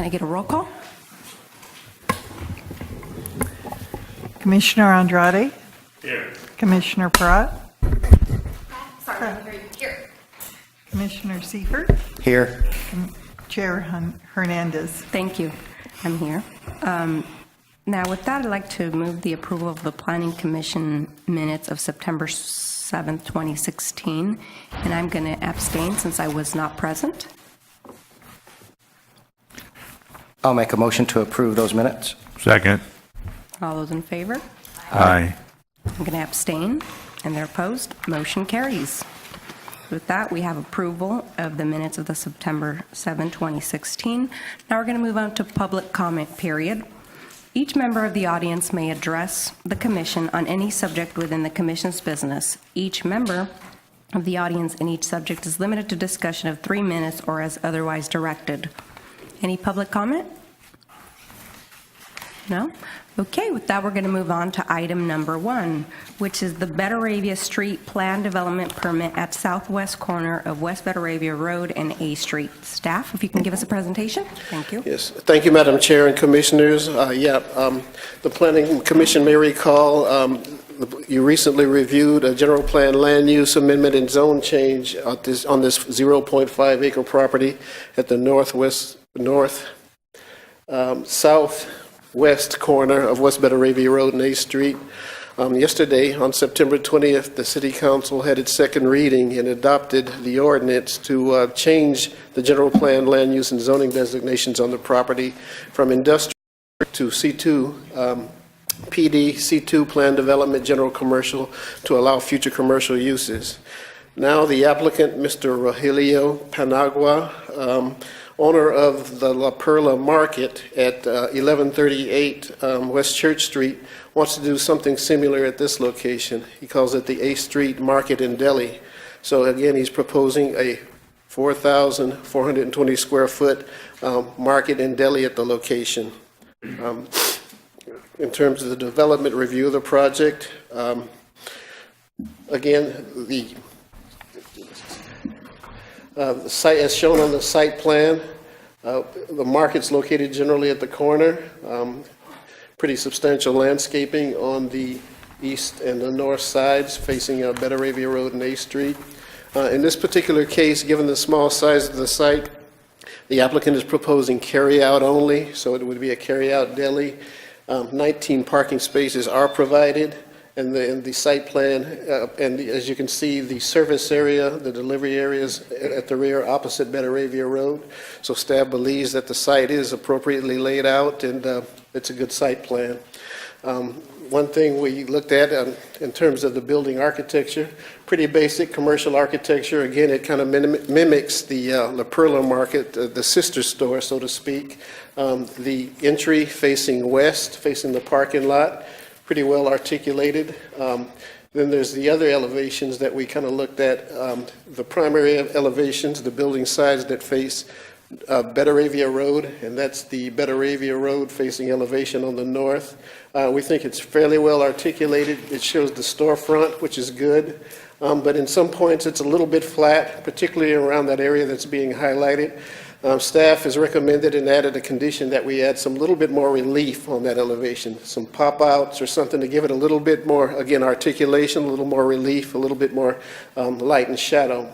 Can I get a roll call? Commissioner Andrade? Here. Commissioner Pratt? Sorry, here. Commissioner Seifert? Here. Chair Hernandez? Thank you. I'm here. Now, with that, I'd like to move the approval of the Planning Commission minutes of September 7th, 2016, and I'm going to abstain since I was not present. I'll make a motion to approve those minutes. Second. All those in favor? Aye. I'm going to abstain, and they're opposed. Motion carries. With that, we have approval of the minutes of the September 7, 2016. Now we're going to move on to public comment period. Each member of the audience may address the commission on any subject within the commission's business. Each member of the audience in each subject is limited to discussion of 3 minutes or as otherwise directed. Any public comment? No? Okay, with that, we're going to move on to item number 1, which is the BETTERAVIA Street Plan Development Permit at southwest corner of West BETTERAVIA Road and A Street. Staff, if you can give us a presentation. Thank you. Yes, thank you, Madam Chair and Commissioners. The Planning Commission may recall you recently reviewed a general plan land use amendment and zone change on this 0.5 acre property at the southwest corner of West BETTERAVIA Road and A Street. Yesterday, on September 20th, the City Council had its second reading and adopted the ordinance to change the general plan land use and zoning designations on the property from industrial to C2, PD, C2 plan development, general commercial, to allow future commercial uses. Now, the applicant, Mr. Rogelio Panagua, owner of the La Perla Market at 1138 West Church Street, wants to do something similar at this location. He calls it the A Street Market and Deli. So again, he's proposing a 4,420 square foot market and deli at the location. In terms of the development review of the project, again, the site, as shown on the site plan, the market's located generally at the corner. Pretty substantial landscaping on the east and the north sides facing BETTERAVIA Road and A Street. In this particular case, given the small size of the site, the applicant is proposing carry-out only, so it would be a carry-out deli. 19 parking spaces are provided. And the site plan, and as you can see, the service area, the delivery areas at the rear opposite BETTERAVIA Road. So staff believes that the site is appropriately laid out and it's a good site plan. One thing we looked at in terms of the building architecture, pretty basic commercial architecture. Again, it kind of mimics the La Perla Market, the sister store, so to speak. The entry facing west, facing the parking lot, pretty well articulated. Then there's the other elevations that we kind of looked at. The primary elevations, the building sides that face BETTERAVIA Road, and that's the BETTERAVIA Road facing elevation on the north. We think it's fairly well articulated. It shows the storefront, which is good, but in some points it's a little bit flat, particularly around that area that's being highlighted. Staff has recommended and added a condition that we add some little bit more relief on that elevation, some pop-outs or something to give it a little bit more, again, articulation, a little more relief, a little bit more light and shadow.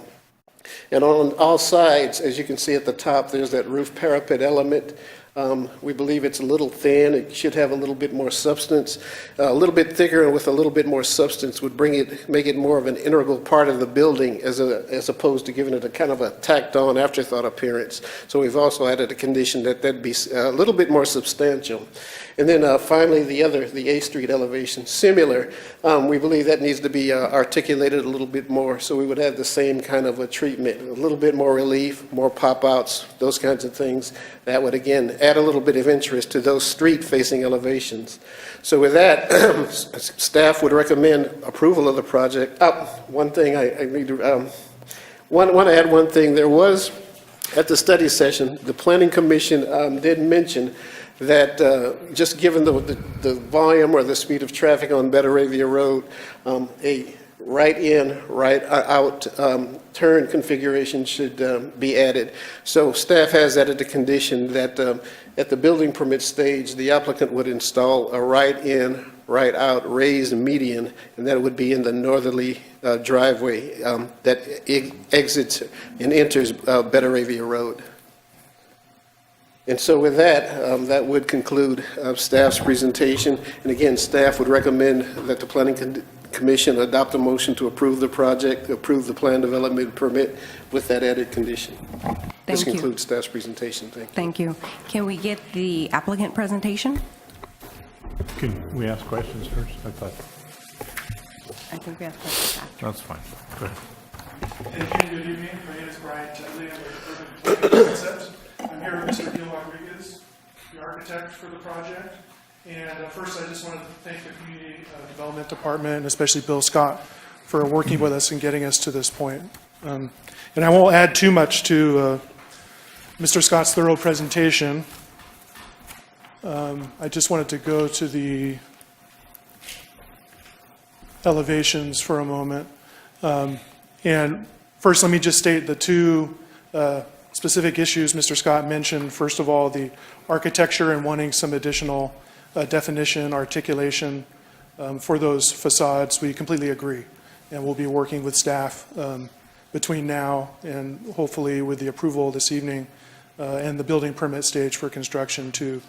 And on all sides, as you can see at the top, there's that roof parapet element. We believe it's a little thin. It should have a little bit more substance. A little bit thicker and with a little bit more substance would make it more of an integral part of the building as opposed to giving it a kind of a tacked-on afterthought appearance. So we've also added a condition that be a little bit more substantial. And then finally, the A Street elevation, similar. We believe that needs to be articulated a little bit more. So we would have the same kind of a treatment, a little bit more relief, more pop-outs, those kinds of things. That would, again, add a little bit of interest to those street-facing elevations. So with that, staff would recommend approval of the project. One thing I need to want to add one thing. There was, at the study session, the Planning Commission did mention that just given the volume or the speed of traffic on BETTERAVIA Road, a right in, right out turn configuration should be added. So staff has added the condition that at the building permit stage, the applicant would install a right in, right out raised median, and that would be in the northerly driveway that exits and enters BETTERAVIA Road. And so with that, that would conclude staff's presentation. And again, staff would recommend that the Planning Commission adopt a motion to approve the project, approve the plan development permit with that added condition. This Thank you. concludes staff's presentation. Thank you. Thank you. Can we get the applicant presentation? Can we ask questions first? I thought, I think we have questions after. that's fine. Go ahead. Thank you. Good evening. My name is Brian Tetley. I'm with Urban Planning Concepts. I'm here with Mr. Gil Rodriguez, the architect for the project. And first, I just wanted to thank the Community Development Department, and especially Bill Scott, for working with us and getting us to this point. And I won't add too much to Mr. Scott's thorough presentation. I just wanted to go to the elevations for a moment. And first, let me just state the two specific issues Mr. Scott mentioned. First of all, the architecture and wanting some additional definition, articulation for those facades. We completely agree, and we'll be working with staff between now and hopefully with the approval this evening and the building permit stage for construction to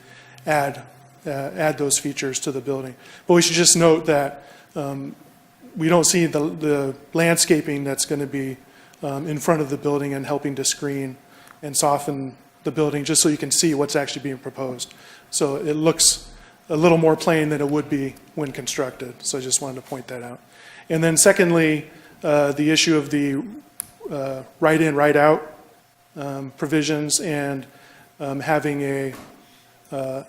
add those features to the building. But we should just note that we don't see the landscaping that's going to be in front of the building and helping to screen and soften the building, just so you can see what's actually being proposed. So it looks a little more plain than it would be when constructed. So I just wanted to point that out. And then secondly, the issue of the right in, right out provisions and having an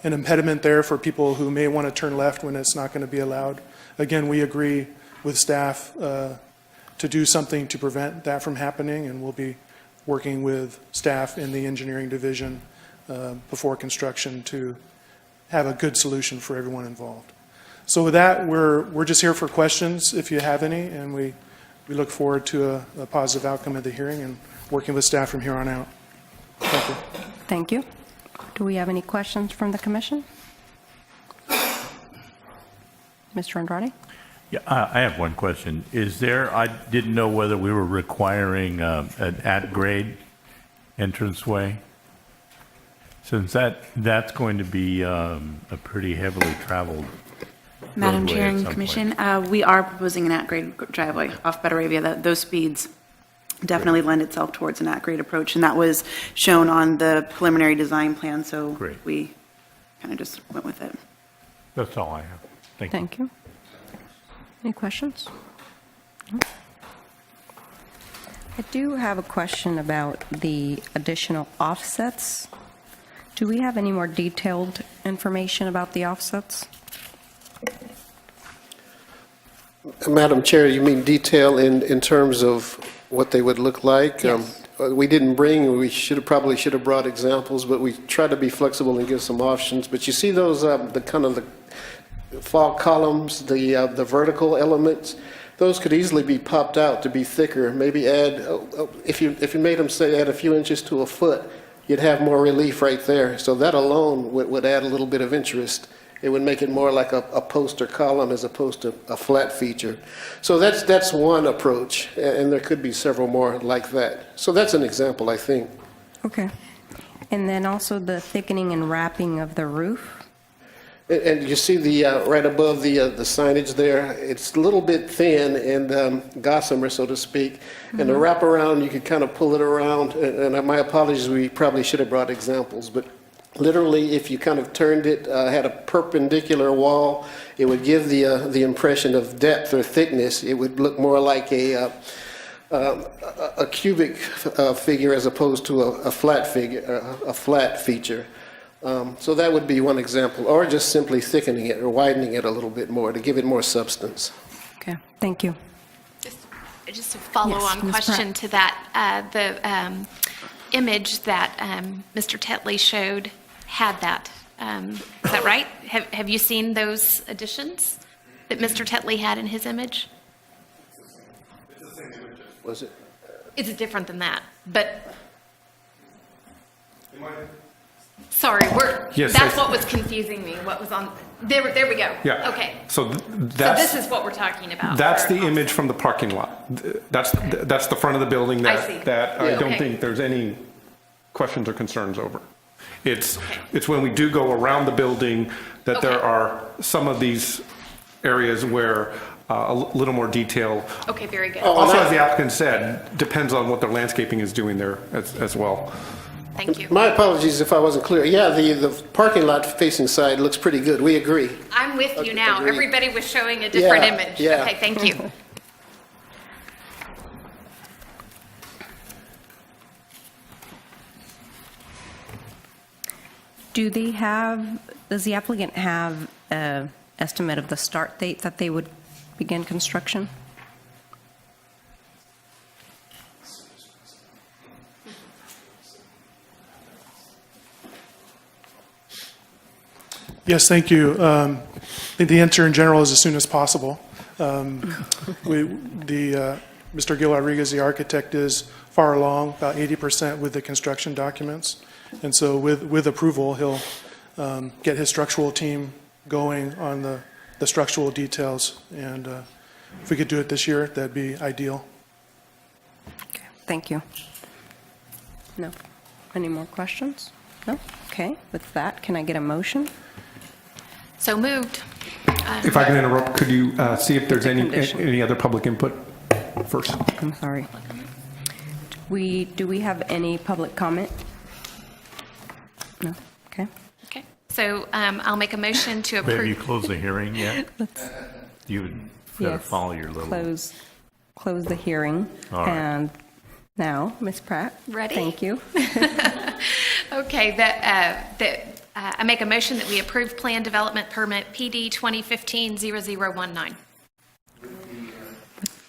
impediment there for people who may want to turn left when it's not going to be allowed. Again, we agree with staff to do something to prevent that from happening, and we'll be working with staff in the engineering division before construction to have a good solution for everyone involved. So with that, we're just here for questions if you have any, and we look forward to a positive outcome of the hearing and working with staff from here on out. Thank you. Thank you. Do we have any questions from the commission? Mr. Andrade? Yeah, I have one question. Is there, I didn't know whether we were requiring an at-grade entranceway, since that's going to be a pretty heavily traveled Madam roadway Chair at and some Commission, we are proposing an at-grade driveway off BETTERAVIA. Those speeds definitely lend itself towards an at-grade approach, and that was shown on the preliminary design plan, so Great. we kind of just went with it. That's all I have. Thank you. Thank you. Any questions? No? I do have a question about the additional offsets. Do we have any more detailed information about the offsets? Madam Chair, you mean detail in terms of what they would look like? Yes. We didn't bring, we probably should have brought examples, but we try to be flexible and give some options. But you see those, the kind of the fall columns, the vertical elements, those could easily be popped out to be thicker. Maybe add, if you made them say add a few inches to a foot, you'd have more relief right there. So that alone would add a little bit of interest. It would make it more like a poster column as opposed to a flat feature. So that's one approach, and there could be several more like that. So that's an example, I think. Okay. And then also the thickening and wrapping of the roof? And you see the, right above the signage there, it's a little bit thin and gossamer, so to speak. And the wraparound, you could kind of pull it around, and my apologies, we probably should have brought examples, but literally, if you kind of turned it, had a perpendicular wall, it would give the impression of depth or thickness. It would look more like a cubic figure as opposed to a flat figure, a flat feature. So that would be one example, or just simply thickening it or widening it a little bit more to give it more substance. Okay, thank you. Just a follow-on Yes, Ms. question Pratt. to that, the image that Mr. Tetley showed had that. Is that right? Have you seen those additions that Mr. Tetley had in his image? Was it? It's different than that, but. Sorry, Yes, that's what was confusing me, what was on, there we go. Yeah. Okay. So So that's, this is what we're talking about. that's for the us. image from the parking lot. That's the front of the building I see. that I Yeah. don't Okay. think there's any questions or concerns over. It's Okay. when we do go around the building that there Okay. are some of these areas where a little more detail. Okay, very good. Also, as the applicant said, depends on what their landscaping is doing there as well. Thank you. My apologies if I wasn't clear. Yeah, the parking lot facing side looks pretty good. We agree. I'm with you now. Agreed. Everybody was showing a different Yeah, image. yeah. Okay, thank you. Does the applicant have an estimate of the start date that they would begin construction? Yes, thank you. I think the answer in general is as soon as possible. Mr. Gil Rodriguez, the architect, is far along, about 80% with the construction documents. And so with approval, he'll get his structural team going on the structural details. And if we could do it this year, that'd be ideal. Okay, thank you. No. Any more questions? No? Okay, with that, can I get a motion? So moved. If I can interrupt, could you see if there's condition. any other public input first? I'm sorry. Do we have any public comment? No? Okay. Okay, so I'll make a motion to Have you approve. closed the hearing yet? You would Yes. follow your little. Close the hearing. All right. And now, Ms. Pratt. Ready? Thank you. Okay, I make a motion that we approve Plan Development Permit PD 2015-0019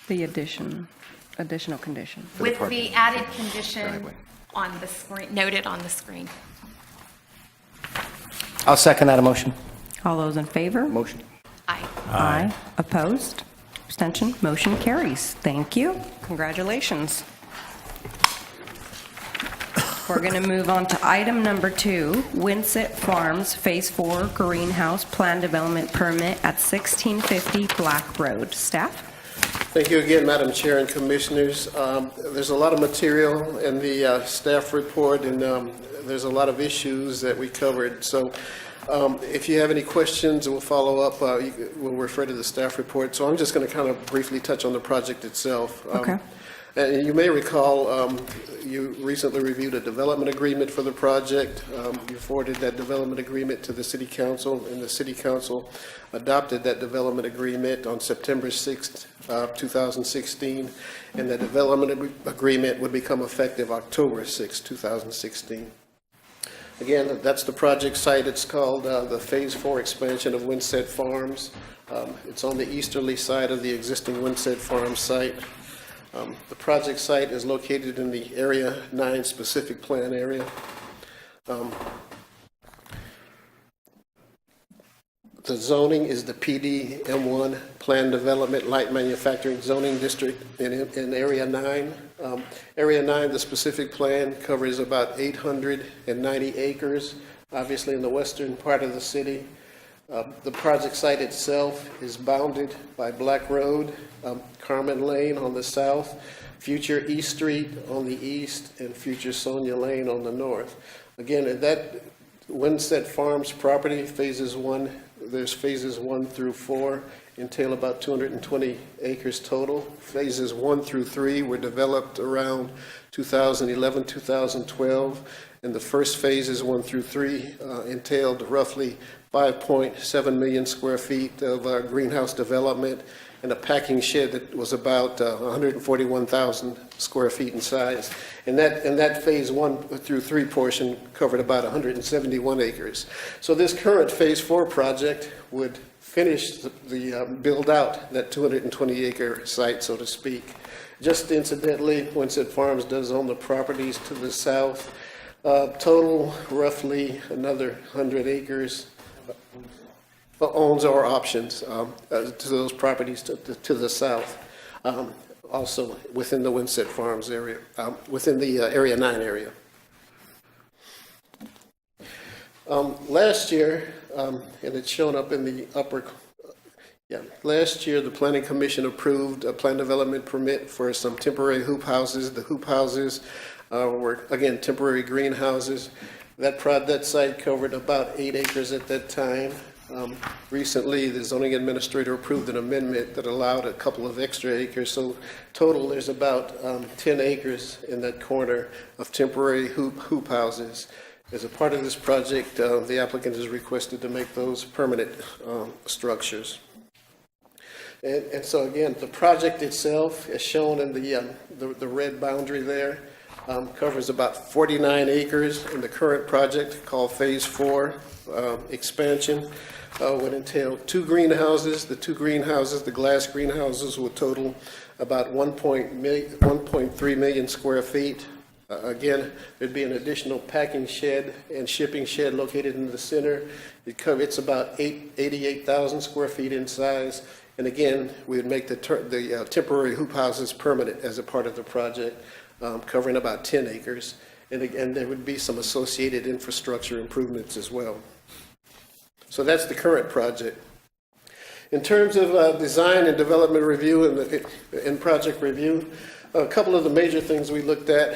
The additional condition. with the added condition on the screen, noted on the screen. I'll second that motion. All those in favor? Motion. Aye. Aye. Opposed? Abstention? Motion carries. Thank you. Congratulations. We're going to move on to item number 2, Winsett Farms Phase 4 Greenhouse Plan Development Permit at 1650 Black Road. Staff? Thank you again, Madam Chair and Commissioners. There's a lot of material in the staff report, and there's a lot of issues that we covered. So if you have any questions, we'll follow up. We'll refer to the staff report. So I'm just going to kind of briefly touch on the project itself. Okay. And you may recall, you recently reviewed a development agreement for the project. You forwarded that development agreement to the City Council, and the City Council adopted that development agreement on September 6th, 2016, and the development agreement would become effective October 6th, 2016. Again, that's the project site. It's called the Phase 4 expansion of Winsett Farms. It's on the easterly side of the existing Winsett Farms site. The project site is located in the Area 9 specific plan area. The zoning is the PD M1 Plan Development Light Manufacturing Zoning District in Area 9. Area 9, the specific plan, covers about 890 acres, obviously in the western part of the city. The project site itself is bounded by Black Road, Carmen Lane on the south, future East Street on the east, and future Sonia Lane on the north. Again, that Winsett Farms property, phases 1, there's phases 1 through 4, entail about 220 acres total. Phases 1 through 3 were developed around 2011, 2012, and the first phases 1 through 3 entailed roughly 5.7 million square feet of greenhouse development and a packing shed that was about 141,000 square feet in size. And that phase 1 through 3 portion covered about 171 acres. So this current phase 4 project would finish the build out that 220 acre site, so to speak. Just incidentally, Winsett Farms does own the properties to the south. Total roughly another 100 acres owns our options to those properties to the south. also within the Winsett Farms area, within the Area 9 area. Last year, and it's shown up in the upper, last year the Planning Commission approved a plan development permit for some temporary hoop houses. The hoop houses were, again, temporary greenhouses. That site covered about 8 acres at that time. Recently, the zoning administrator approved an amendment that allowed a couple of extra acres. So total, there's about 10 acres in that corner of temporary hoop houses. As a part of this project, the applicant has requested to make those permanent structures. And so again, the project itself, as shown in the red boundary there, covers about 49 acres, and the current project, called Phase 4 expansion, would entail 2 greenhouses. The 2 greenhouses, the glass greenhouses, would total about 1.3 million square feet. Again, there'd be an additional packing shed and shipping shed located in the center. It's about 88,000 square feet in size. And again, we would make the temporary hoop houses permanent as a part of the project, covering about 10 acres. And again, there would be some associated infrastructure improvements as well. So that's the current project. In terms of design and development review and project review, a couple of the major things we looked at.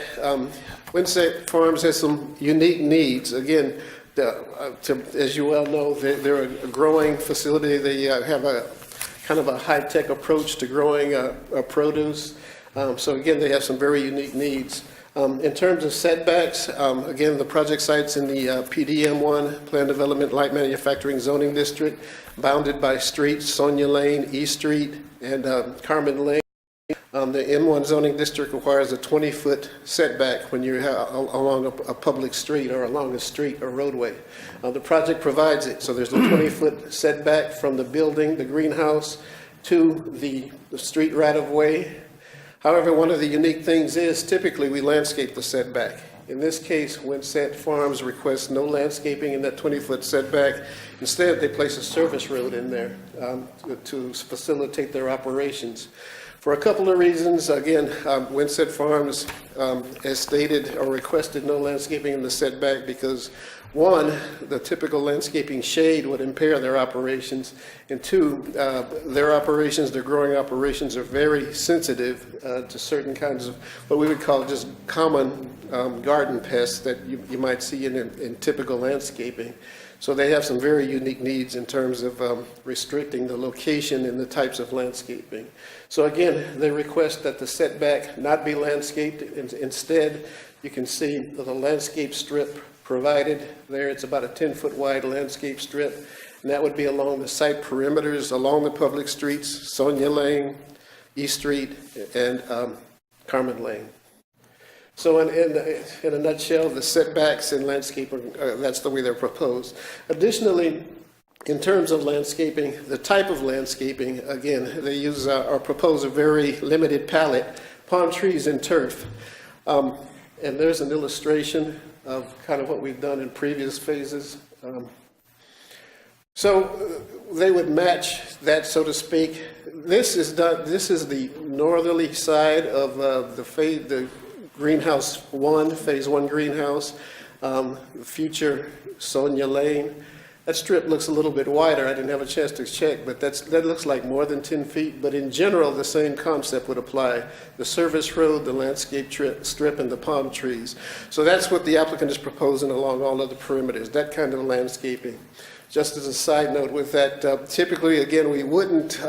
Winsett Farms has some unique needs. Again, as you well know, they're a growing facility. They have a kind of a high-tech approach to growing produce. So again, they have some very unique needs. In terms of setbacks, again, the project site's in the PDM1, Plan Development Light Manufacturing Zoning District, bounded by streets, Sonia Lane, E Street, and Carmen Lane. The M1 zoning district requires a 20-foot setback when you're along a public street or along a street or roadway. The project provides it, so there's a 20-foot setback from the building, the greenhouse, to the street right-of-way. However, one of the unique things is typically we landscape the setback. In this case, Winsett Farms requests no landscaping in that 20-foot setback. Instead, they place a service road in there to facilitate their operations. For a couple of reasons, again, Winsett Farms has stated or requested no landscaping in the setback because, one, the typical landscaping shade would impair their operations, and two, their growing operations are very sensitive to certain kinds of what we would call just common garden pests that you might see in typical landscaping. So they have some very unique needs in terms of restricting the location and the types of landscaping. So again, they request that the setback not be landscaped. Instead, you can see the landscape strip provided there. It's about a 10-foot wide landscape strip, and that would be along the site perimeters, along the public streets, Sonia Lane, E Street, and Carmen Lane. So in a nutshell, the setbacks and landscaping, that's the way they're proposed. Additionally, in terms of landscaping, the type of landscaping, again, they use or propose a very limited palette, palm trees and turf. And there's an illustration of kind of what we've done in previous phases. So they would match that, so to speak. This is the northerly side of the Greenhouse 1, Phase 1 greenhouse, future Sonia Lane. That strip looks a little bit wider. I didn't have a chance to check, but that looks like more than 10 feet. But in general, the same concept would apply. The service road, the landscape strip, and the palm trees. So that's what the applicant is proposing along all of the perimeters, that kind of landscaping. Just as a side note with that, typically, again, we wouldn't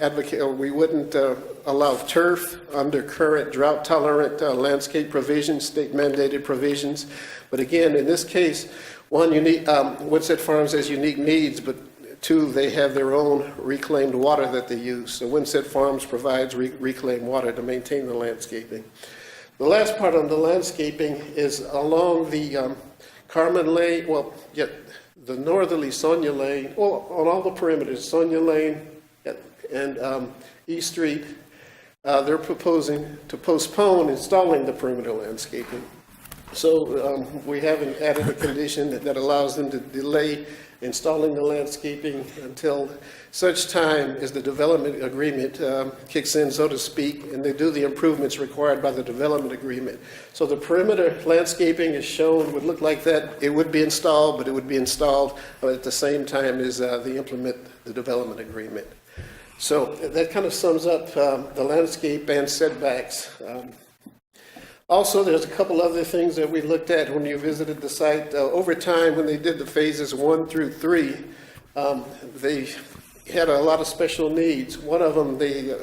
advocate, or we wouldn't allow turf under current drought-tolerant landscape provisions, state-mandated provisions. But again, in this case, one, Winsett Farms has unique needs, but two, they have their own reclaimed water that they use. So Winsett Farms provides reclaimed water to maintain the landscaping. The last part on the landscaping is along the Carmen Lane, the northerly Sonia Lane, on all the perimeters, Sonia Lane and E Street. They're proposing to postpone installing the perimeter landscaping. So we haven't added a condition that allows them to delay installing the landscaping until such time as the development agreement kicks in, so to speak, and they do the improvements required by the development agreement. So the perimeter landscaping is shown, would look like that. It would be installed, but it would be installed at the same time as they implement the development agreement. So that kind of sums up the landscape and setbacks. Also, there's a couple other things that we looked at when you visited the site. Over time, when they did the phases 1 through 3, they had a lot of special needs. One of them, they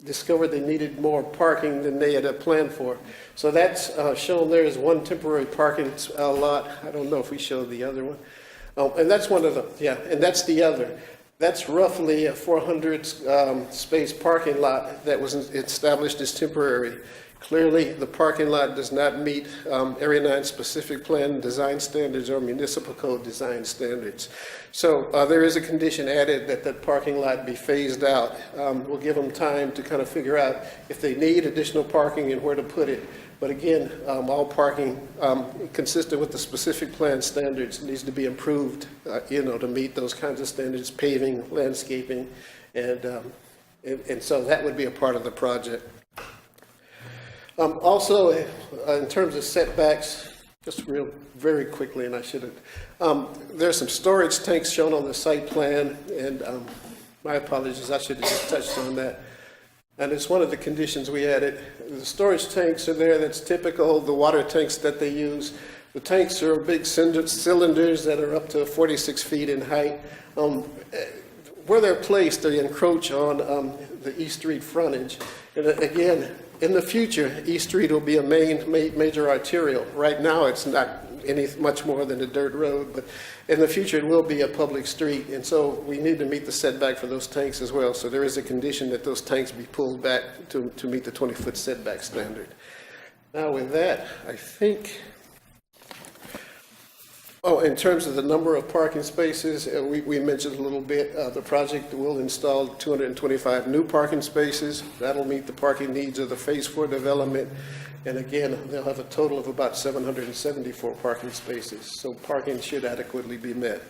discovered they needed more parking than they had planned for. So that's shown there as one temporary parking lot. I don't know if we showed the other one. And that's one of them, yeah, and that's the other. That's roughly a 400 space parking lot that was established as temporary. Clearly, the parking lot does not meet Area 9 specific plan design standards or municipal code design standards. So there is a condition added that that parking lot be phased out. We'll give them time to kind of figure out if they need additional parking and where to put it. But again, all parking consistent with the specific plan standards needs to be improved, to meet those kinds of standards, paving, landscaping, and so that would be a part of the project. Also, in terms of setbacks, just very quickly, and I should have, there's some storage tanks shown on the site plan, and my apologies, I should have just touched on that. And it's one of the conditions we added. The storage tanks are there, that's typical, the water tanks that they use. The tanks are big cylinders that are up to 46 feet in height. Where they're placed, they encroach on the East Street frontage. And again, in the future, East Street will be a major arterial. Right now, it's not much more than a dirt road, but in the future, it will be a public street. And so we need to meet the setback for those tanks as well. So there is a condition that those tanks be pulled back to meet the 20-foot setback standard. Now with that, I think, in terms of the number of parking spaces, we mentioned a little bit, the project will install 225 new parking spaces. That'll meet the parking needs of the Phase 4 development. And again, they'll have a total of about 774 parking spaces. So parking should adequately be met.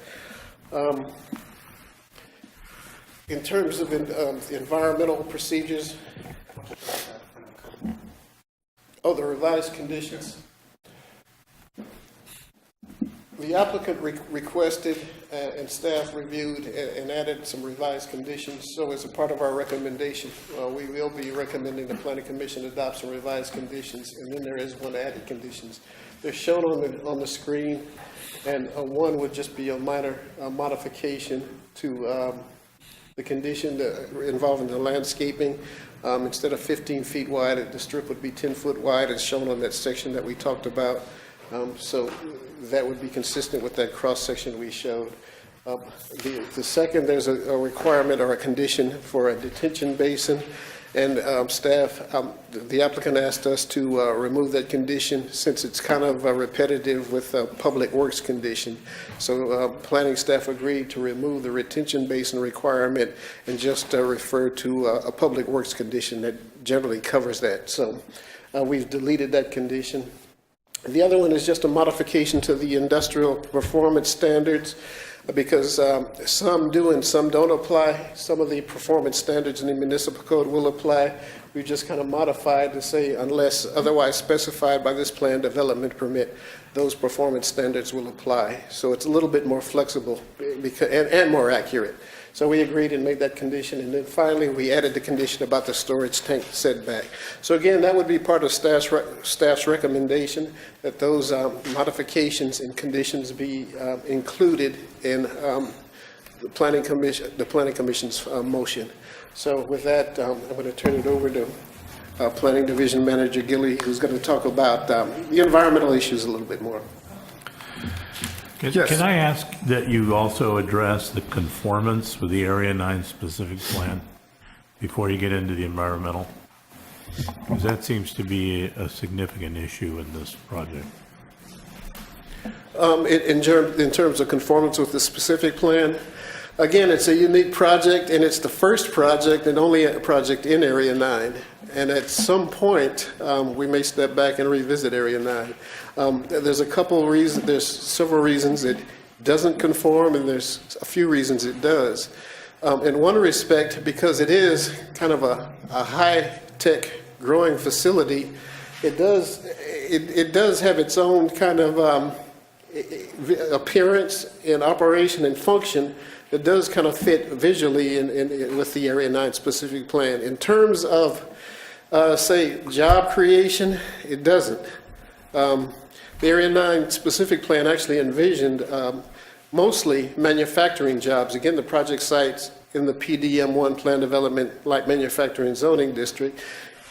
In terms of environmental procedures, the revised conditions. The applicant requested and staff reviewed and added some revised conditions. So as a part of our recommendation, we will be recommending the Planning Commission adopt some revised conditions, and then there is one added conditions. They're shown on the screen, and one would just be a minor modification to the condition involving the landscaping. Instead of 15 feet wide, the strip would be 10 foot wide, as shown on that section that we talked about. So that would be consistent with that cross-section we showed. The second, there's a requirement or a condition for a detention basin, and staff, the applicant asked us to remove that condition since it's kind of repetitive with a public works condition. So planning staff agreed to remove the retention basin requirement and just refer to a public works condition that generally covers that. So we've deleted that condition. The other one is just a modification to the industrial performance standards, because some do and some don't apply. Some of the performance standards in the municipal code will apply. We just kind of modified to say, unless otherwise specified by this plan development permit, those performance standards will apply. So it's a little bit more flexible and more accurate. So we agreed and made that condition, and then finally we added the condition about the storage tank setback. So again, that would be part of staff's recommendation, that those modifications and conditions be included in the Planning Commission's motion. So with that, I'm going to turn it over to Planning Division Manager Gilly, who's going to talk about the environmental issues a little bit more. Can I ask that you also address the conformance with the Area 9 specific plan before you get into the environmental? Because that seems to be a significant issue in this project. In terms of conformance with the specific plan, Again, it's a unique project, and it's the first project and only project in Area 9. And at some point, we may step back and revisit Area 9. There's several reasons it doesn't conform, and there's a few reasons it does. In one respect, because it is kind of a high-tech growing facility, it does have its own kind of appearance and operation and function that does kind of fit visually with the Area 9 specific plan. In terms of, say, job creation, it doesn't. The Area 9 specific plan actually envisioned mostly manufacturing jobs. Again, the project sites in the PDM1 plan development light manufacturing zoning district,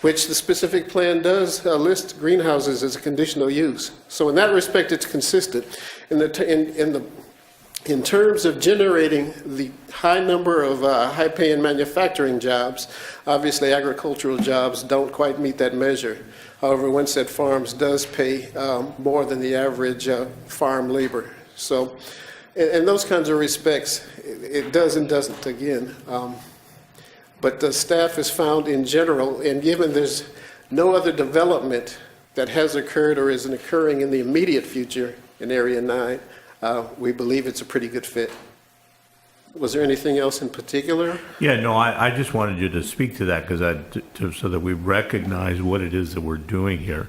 which the specific plan does list greenhouses as a conditional use. So in that respect, it's consistent. In terms of generating the high number of high-paying manufacturing jobs, obviously agricultural jobs don't quite meet that measure. However, Winsett Farms does pay more than the average farm labor. So in those kinds of respects, it does and doesn't again. But the staff has found in general, and given there's no other development that has occurred or is occurring in the immediate future in Area 9, we believe it's a pretty good fit. Was there anything else in particular? Yeah, no, I just wanted you to speak to that because so that we recognize what it is that we're doing here.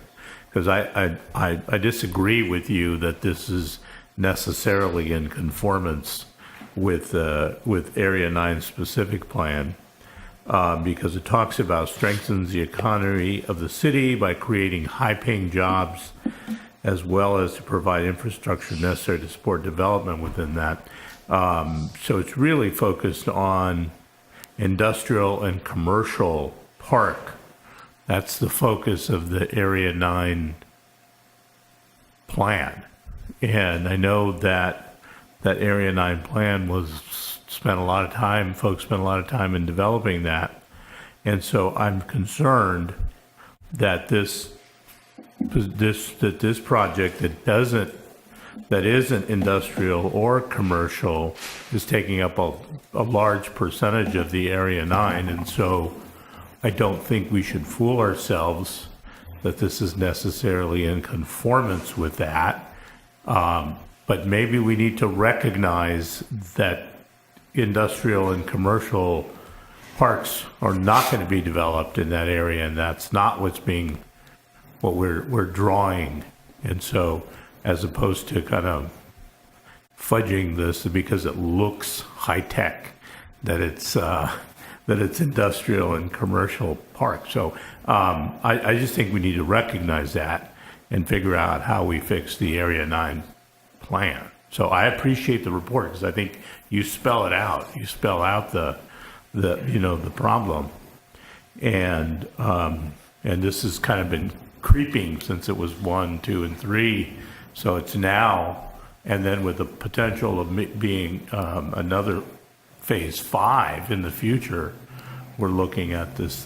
Because I disagree with you that this is necessarily in conformance with Area 9 specific plan. Because it talks about strengthens the economy of the city by creating high-paying jobs, as well as to provide infrastructure necessary to support development within that. So it's really focused on industrial and commercial park. That's the focus of the Area 9 plan. And I know that Area 9 plan folks spent a lot of time in developing that. And so I'm concerned that this project that isn't industrial or commercial is taking up a large percentage of the Area 9. And so I don't think we should fool ourselves that this is necessarily in conformance with that. But maybe we need to recognize that industrial and commercial parks are not going to be developed in that area, and that's not what we're drawing. And so, as opposed to kind of fudging this because it looks high tech, that it's industrial and commercial park. So I just think we need to recognize that and figure out how we fix the Area 9 plan. So I appreciate the report because I think you spell it out. You spell out the problem, and this has kind of been creeping since it was 1, 2, and 3. So it's now, and then with the potential of being another phase 5 in the future, we're looking at this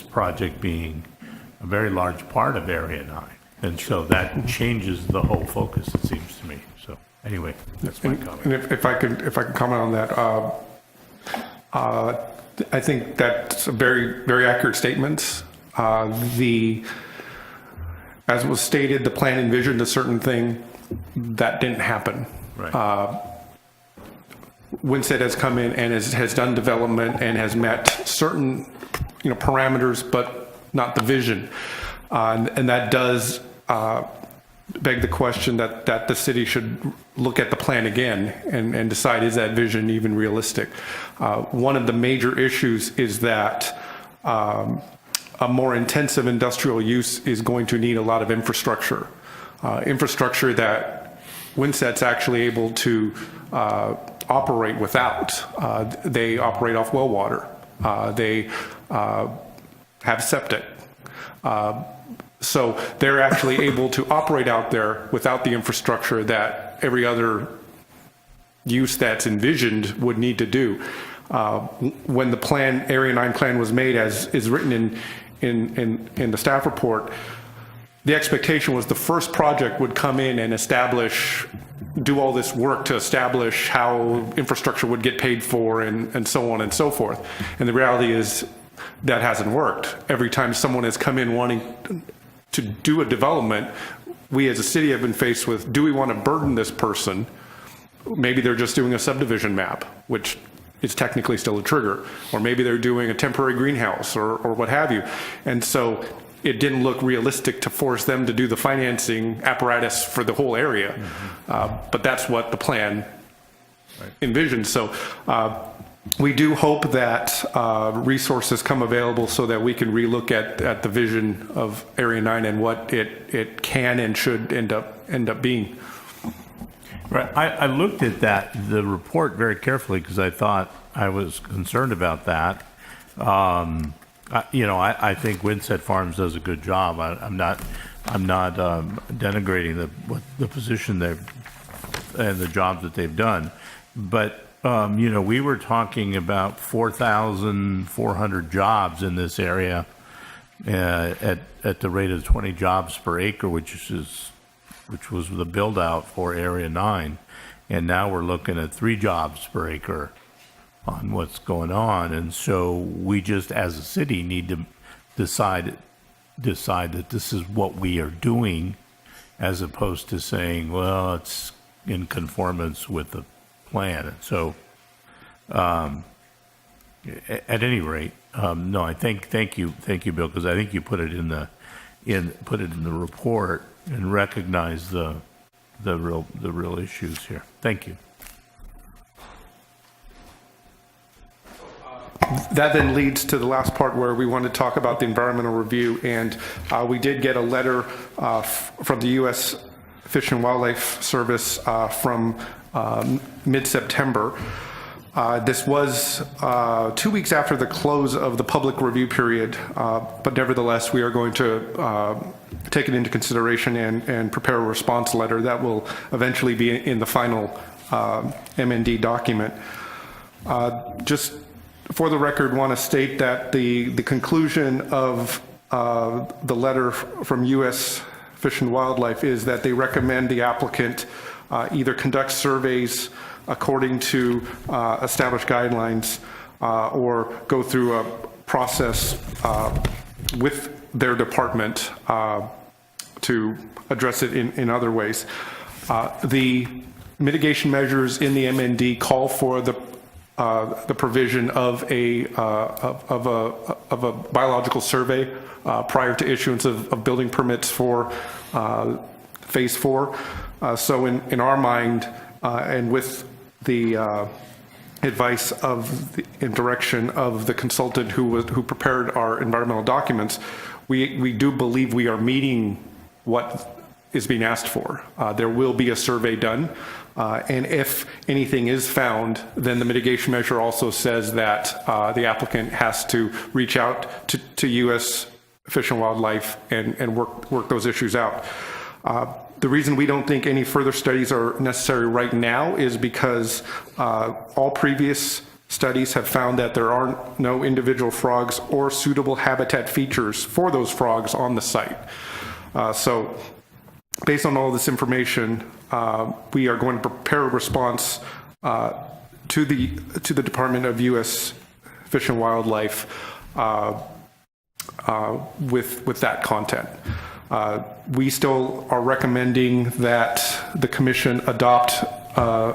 project being a very large part of Area 9. And so that changes the whole focus, it seems to me. So anyway, that's my comment. And if I could comment on that, I think that's a very, very accurate statement. As was stated, the plan envisioned a certain thing that didn't happen. Right. Winsett has come in and has done development and has met certain parameters, but not the vision. And that does beg the question that the city should look at the plan again and decide, is that vision even realistic? One of the major issues is that a more intensive industrial use is going to need a lot of infrastructure. Infrastructure that Winsett's actually able to operate without. They operate off well water. They have septic. So they're actually able to operate out there without the infrastructure that every other use that's envisioned would need to do. When the plan, Area 9 plan was made, as is written in the staff report, the expectation was the first project would come in and establish do all this work to establish how infrastructure would get paid for and so on and so forth. And the reality is that hasn't worked. Every time someone has come in wanting to do a development, we as a city have been faced with, do we want to burden this person? Maybe they're just doing a subdivision map, which is technically still a trigger, or maybe they're doing a temporary greenhouse or what have you. And so it didn't look realistic to force them to do the financing apparatus for the whole area. But that's what the plan envisioned. So we do hope that resources come available so that we can relook at the vision of Area 9 and what it can and should end up being. Right. I looked at the report very carefully because I thought I was concerned about that. I think Winsett Farms does a good job. I'm not denigrating the position and the jobs that they've done, but we were talking about 4,400 jobs in this area at the rate of 20 jobs per acre, which was the build out for Area 9, and now we're looking at 3 jobs per acre on what's going on. And so we just, as a city, need to decide that this is what we are doing, as opposed to saying, well, it's in conformance with the plan. And so, at any rate, no, I thank you, Bill, because I think you put it in the report and recognize the real issues here. Thank you. That then leads to the last part where we want to talk about the environmental review, and we did get a letter from the U.S. Fish and Wildlife Service from mid-September. This was 2 weeks after the close of the public review period, but nevertheless, we are going to take it into consideration and prepare a response letter that will eventually be in the final MND document. Just for the record, want to state that the conclusion of the letter from U.S. Fish and Wildlife is that they recommend the applicant either conduct surveys according to established guidelines or go through a process with their department to address it in other ways. The mitigation measures in the MND call for the provision of a biological survey prior to issuance of building permits for phase 4. So in our mind, and with the advice of and direction of the consultant who prepared our environmental documents, we do believe we are meeting what is being asked for. There will be a survey done, and if anything is found, then the mitigation measure also says that the applicant has to reach out to U.S. Fish and Wildlife and work those issues out. The reason we don't think any further studies are necessary right now is because all previous studies have found that there are no individual frogs or suitable habitat features for those frogs on the site. So based on all this information, we are going to prepare a response to the Department of U.S. Fish and Wildlife with that content. We still are recommending that the commission adopt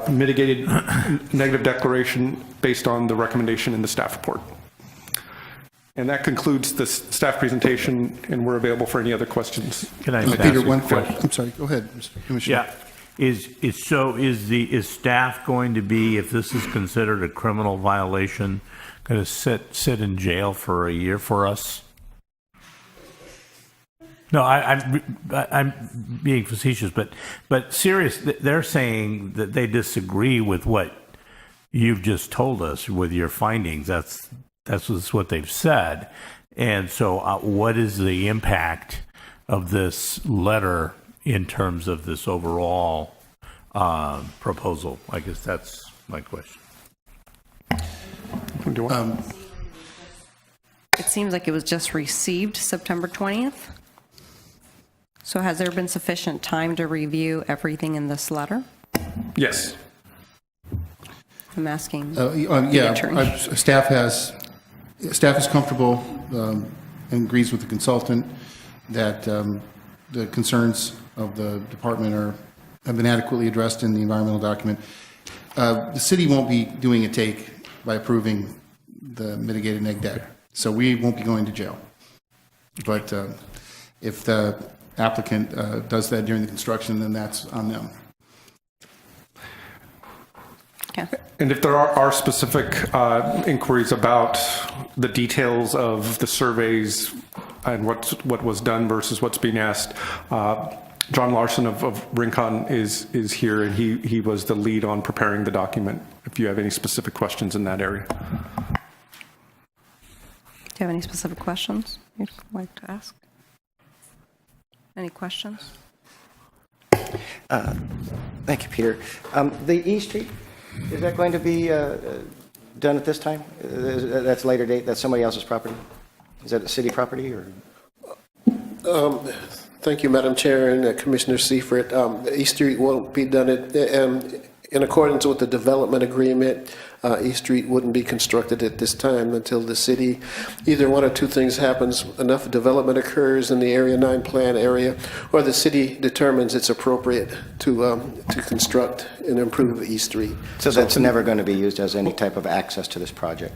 mitigated negative declaration based on the recommendation in the staff report. And that concludes the staff presentation, and we're available for any other questions. Can I ask Peter, a one question? question. I'm sorry. Go ahead, Mr. Commissioner. Yeah. Is staff going to be, if this is considered a criminal violation, going to sit in jail for a year for us? No, I'm being facetious, but serious. They're saying that they disagree with what you've just told us with your findings. That's what they've said. And so, what is the impact of this letter in terms of this overall proposal? I guess that's my question. It seems like it was just received September 20th. So has there been sufficient time to review everything in this letter? Yes. I'm asking. Yeah, attorney. staff is comfortable and agrees with the consultant that the concerns of the department have been adequately addressed in the environmental document. The city won't be doing a take by approving the mitigated neg deck, so we won't be going to jail. But if the applicant does that during the construction, then that's on them. Okay. And if there are specific inquiries about the details of the surveys and what was done versus what's being asked, John Larson of Rincon is here, and he was the lead on preparing the document, if you have any specific questions in that area. Do you have any specific questions you'd like to ask? Any questions? Thank you, Peter. The E Street, is that going to be done at this time? That's later date, that's somebody else's property? Is that a city property, or? Thank you, Madam Chair and Commissioner Seifert. East Street won't be done in accordance with the development agreement. East Street wouldn't be constructed at this time until the city, either one or two things happens, enough development occurs in the Area 9 plan area, or the city determines it's appropriate to construct and improve East Street. So that's never going to be used as any type of access to this project?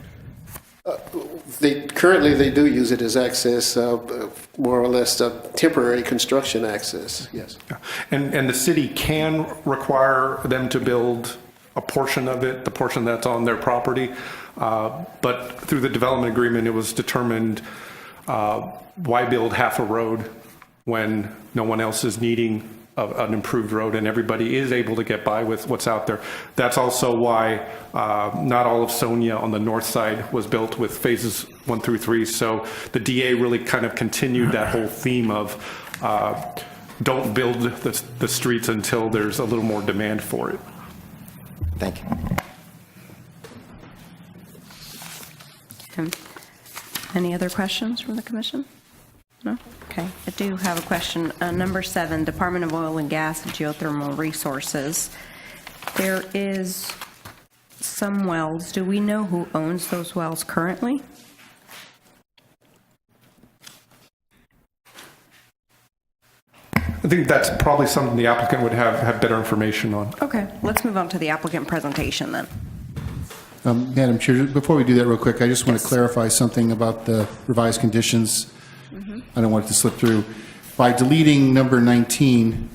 Currently, they do use it as access, more or less temporary construction access, yes. And the city can require them to build a portion of it, the portion that's on their property, but through the development agreement, it was determined why build half a road when no one else is needing an improved road and everybody is able to get by with what's out there. That's also why not all of Sonia on the north side was built with phases 1 through 3. So the DA really kind of continued that whole theme of don't build the streets until there's a little more demand for it. Thank you. Any other questions from the commission? No? Okay. I do have a question. Number 7, Department of Oil and Gas and Geothermal Resources. There is some wells. Do we know who owns those wells currently? I think that's probably something the applicant would have better information on. Okay. Let's move on to the applicant presentation then. Madam Chair, before we do that real quick, I just want to clarify something about the revised conditions. I don't want it to slip through. By deleting number 19,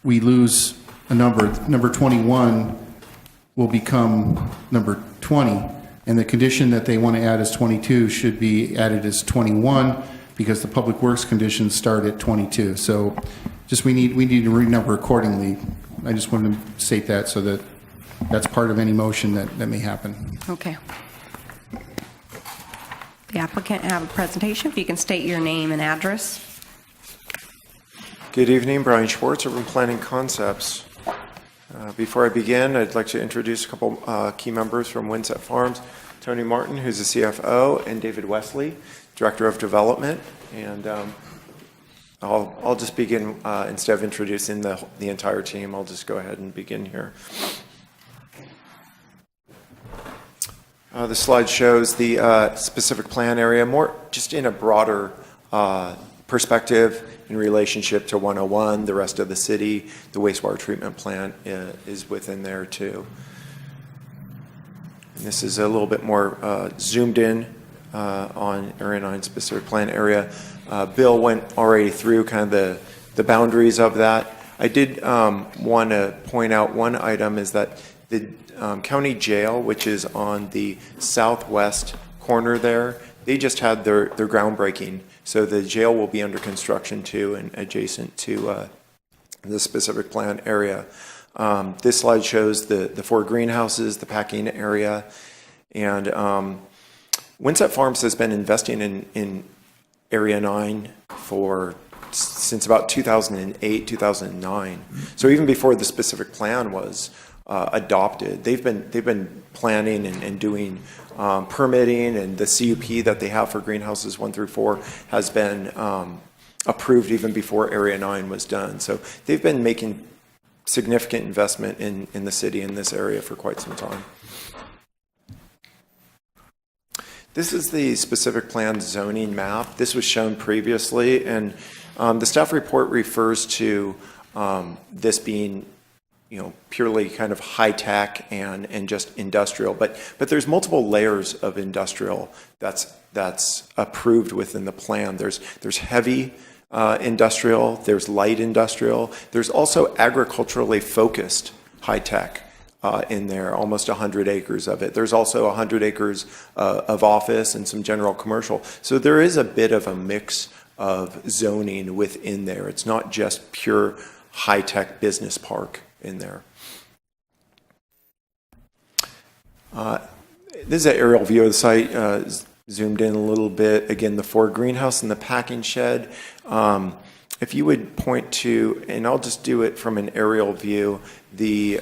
we lose a number. Number 21 will become number 20, and the condition that they want to add as 22 should be added as 21 because the public works conditions start at 22. So just we need to renumber accordingly. I just wanted to state that so that that's part of any motion that may happen. Okay. The applicant have a presentation. If you can state your name and address. Good evening, Brian Schwartz, Urban Planning Concepts. Before I begin, I'd like to introduce a couple key members from Windset Farms. Tony Martin, who's the CFO, and David Wesley, Director of Development. And I'll just begin, instead of introducing the entire team, I'll just go ahead and begin here. The slide shows the specific plan area, more just in a broader perspective in relationship to 101, the rest of the city. The wastewater treatment plant is within there too. And this is a little bit more zoomed in on Area 9 specific plan area. Bill went already through kind of the boundaries of that. I did want to point out one item is that the county jail, which is on the southwest corner there, they just had their groundbreaking. So the jail will be under construction too and adjacent to the specific plan area. This slide shows the 4 greenhouses, the packing area, and Windset Farms has been investing in Area 9 since about 2008, 2009. So even before the specific plan was adopted, they've been planning and doing permitting, and the CUP that they have for greenhouses 1 through 4 has been approved even before Area 9 was done. So they've been making significant investment in the city in this area for quite some time. This is the specific plan zoning map. This was shown previously, and the staff report refers to this being, purely kind of high tech and just industrial. But there's multiple layers of industrial that's approved within the plan. There's heavy industrial. There's light industrial. There's also agriculturally focused high tech. In there, almost 100 acres of it. There's also 100 acres of office and some general commercial. So there is a bit of a mix of zoning within there. It's not just pure high-tech business park in there. This is an aerial view of the site, zoomed in a little bit. Again, the Ford greenhouse and the packing shed. If you would point to, and I'll just do it from an aerial view, the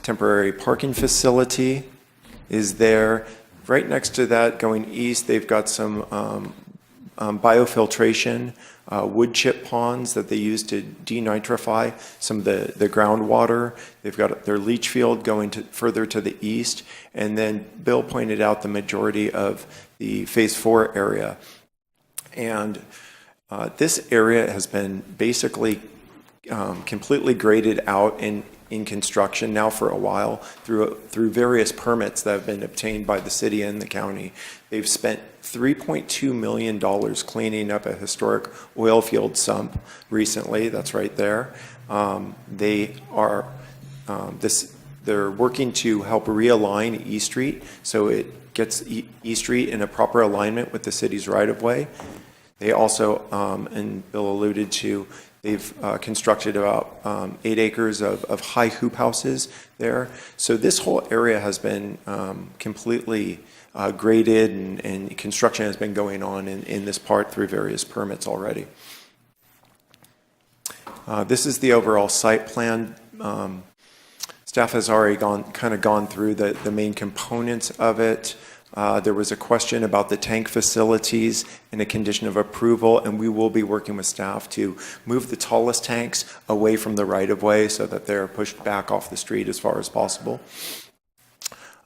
temporary parking facility is there. Right next to that, going east, they've got some biofiltration wood chip ponds that they use to denitrify some of the groundwater. They've got their leach field going further to the east. And then Bill pointed out the majority of the Phase 4 area. And this area has been basically completely graded out in construction now for a while through various permits that have been obtained by the city and the county. They've spent $3.2 million cleaning up a historic oil field sump recently. That's right there. They are they're working to help realign E Street so it gets E Street in a proper alignment with the city's right-of-way. They also, and Bill alluded to, they've constructed about 8 acres of high hoop houses there. So this whole area has been completely graded, and construction has been going on in this part through various permits already. This is the overall site plan. Staff has already gone through the main components of it. There was a question about the tank facilities and a condition of approval, and we will be working with staff to move the tallest tanks away from the right-of-way so that they're pushed back off the street as far as possible.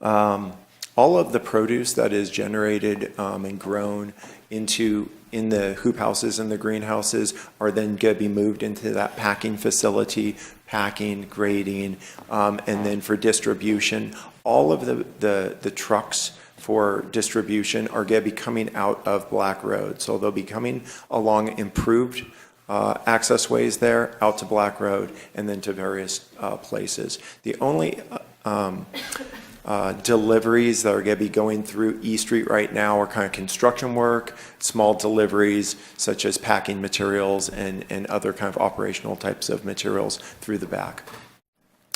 All of the produce that is generated and grown in the hoop houses and the greenhouses are then going to be moved into that packing facility, packing, grading, and then for distribution. All of the trucks for distribution are going to be coming out of Black Road. So they'll be coming along improved access ways there, out to Black Road, and then to various places. The only deliveries that are going to be going through E Street right now are kind of construction work, small deliveries such as packing materials and other kind of operational types of materials through the back.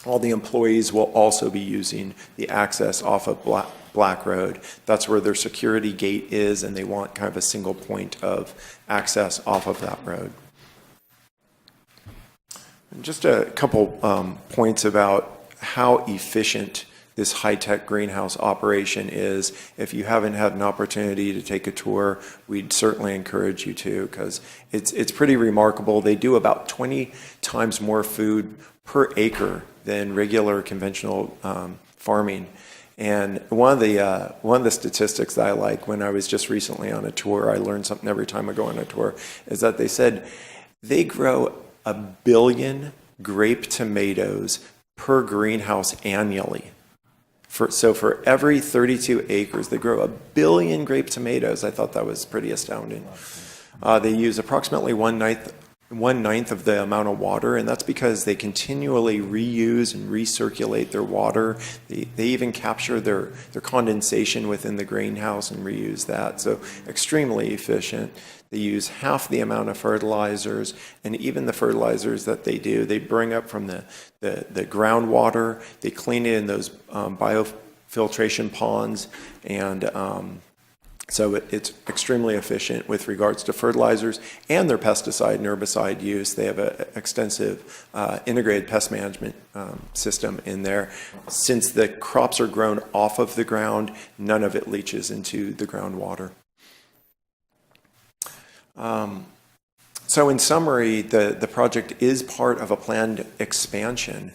All the employees will also be using the access off of Black Road. That's where their security gate is, and they want kind of a single point of access off of that road. And just a couple points about how efficient this high-tech greenhouse operation is. If you haven't had an opportunity to take a tour, we'd certainly encourage you to, because it's pretty remarkable. They do about 20 times more food per acre than regular conventional farming. And one of the statistics that I like, when I was just recently on a tour, I learned something every time I go on a tour, is that they said they grow 1 billion grape tomatoes per greenhouse annually. So for every 32 acres, they grow 1 billion grape tomatoes. I thought that was pretty astounding. They use approximately one ninth of the amount of water, and that's because they continually reuse and recirculate their water. They even capture their condensation within the greenhouse and reuse that. So extremely efficient. They use half the amount of fertilizers, and even the fertilizers that they do, they bring up from the groundwater. They clean it in those biofiltration ponds, and so it's extremely efficient with regards to fertilizers and their pesticide and herbicide use. They have an extensive integrated pest management system in there. Since the crops are grown off of the ground, none of it So in summary, the project is part of a planned expansion.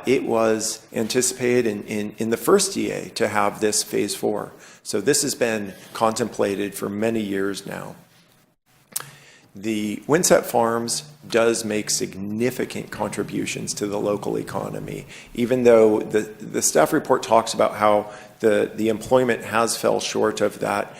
It was anticipated in the first DA to have this phase 4. So this has been contemplated for many years now. The Windset Farms does make significant contributions to the local economy, even though the staff report talks about how the employment has fell short of that.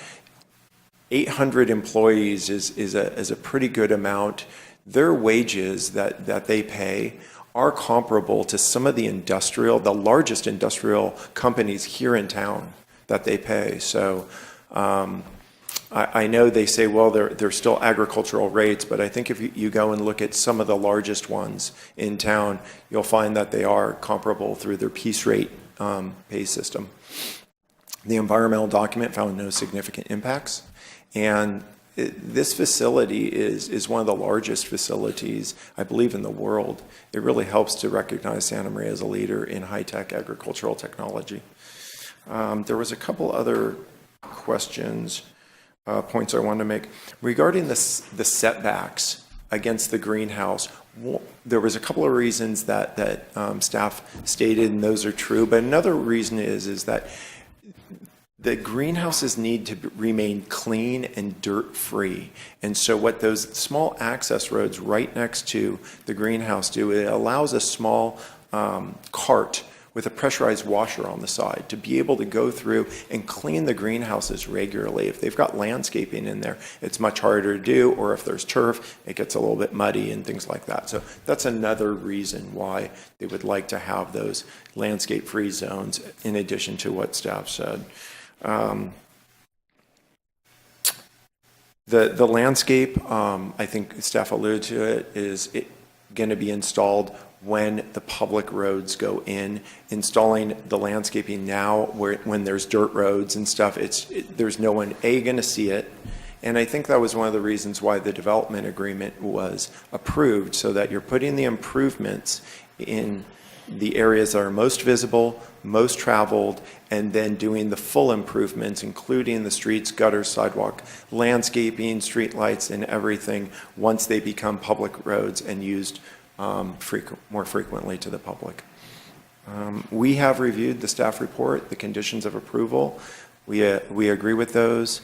800 employees is a pretty good amount. Their wages that they pay are comparable to some of the largest industrial companies here in town that they pay. So I know they say, well, they're still agricultural rates, but I think if you go and look at some of the largest ones in town, you'll find that they are comparable through their piece rate pay system. The environmental document found no significant impacts. And this facility is one of the largest facilities, I believe, in the world. It really helps to recognize Santa Maria as a leader in high-tech agricultural technology. There was a couple other questions, points I wanted to make. Regarding the setbacks against the greenhouse, there was a couple of reasons that staff stated, and those are true, but another reason is that the greenhouses need to remain clean and dirt-free. And so what those small access roads right next to the greenhouse do, it allows a small cart with a pressurized washer on the side to be able to go through and clean the greenhouses regularly. If they've got landscaping in there, it's much harder to do, or if there's turf, it gets a little bit muddy and things like that. So that's another reason why they would like to have those landscape-free zones in addition to what staff said. The landscape, I think staff alluded to it, is going to be installed when the public roads go in. Installing the landscaping now when there's dirt roads and stuff, there's no one going to see it. And I think that was one of the reasons why the development agreement was approved, so that you're putting the improvements in the areas that are most visible, most traveled, and then doing the full improvements, including the streets, gutters, sidewalk, landscaping, street lights, and everything once they become public roads and used more frequently to the public. We have reviewed the staff report, the conditions of approval. We agree with those,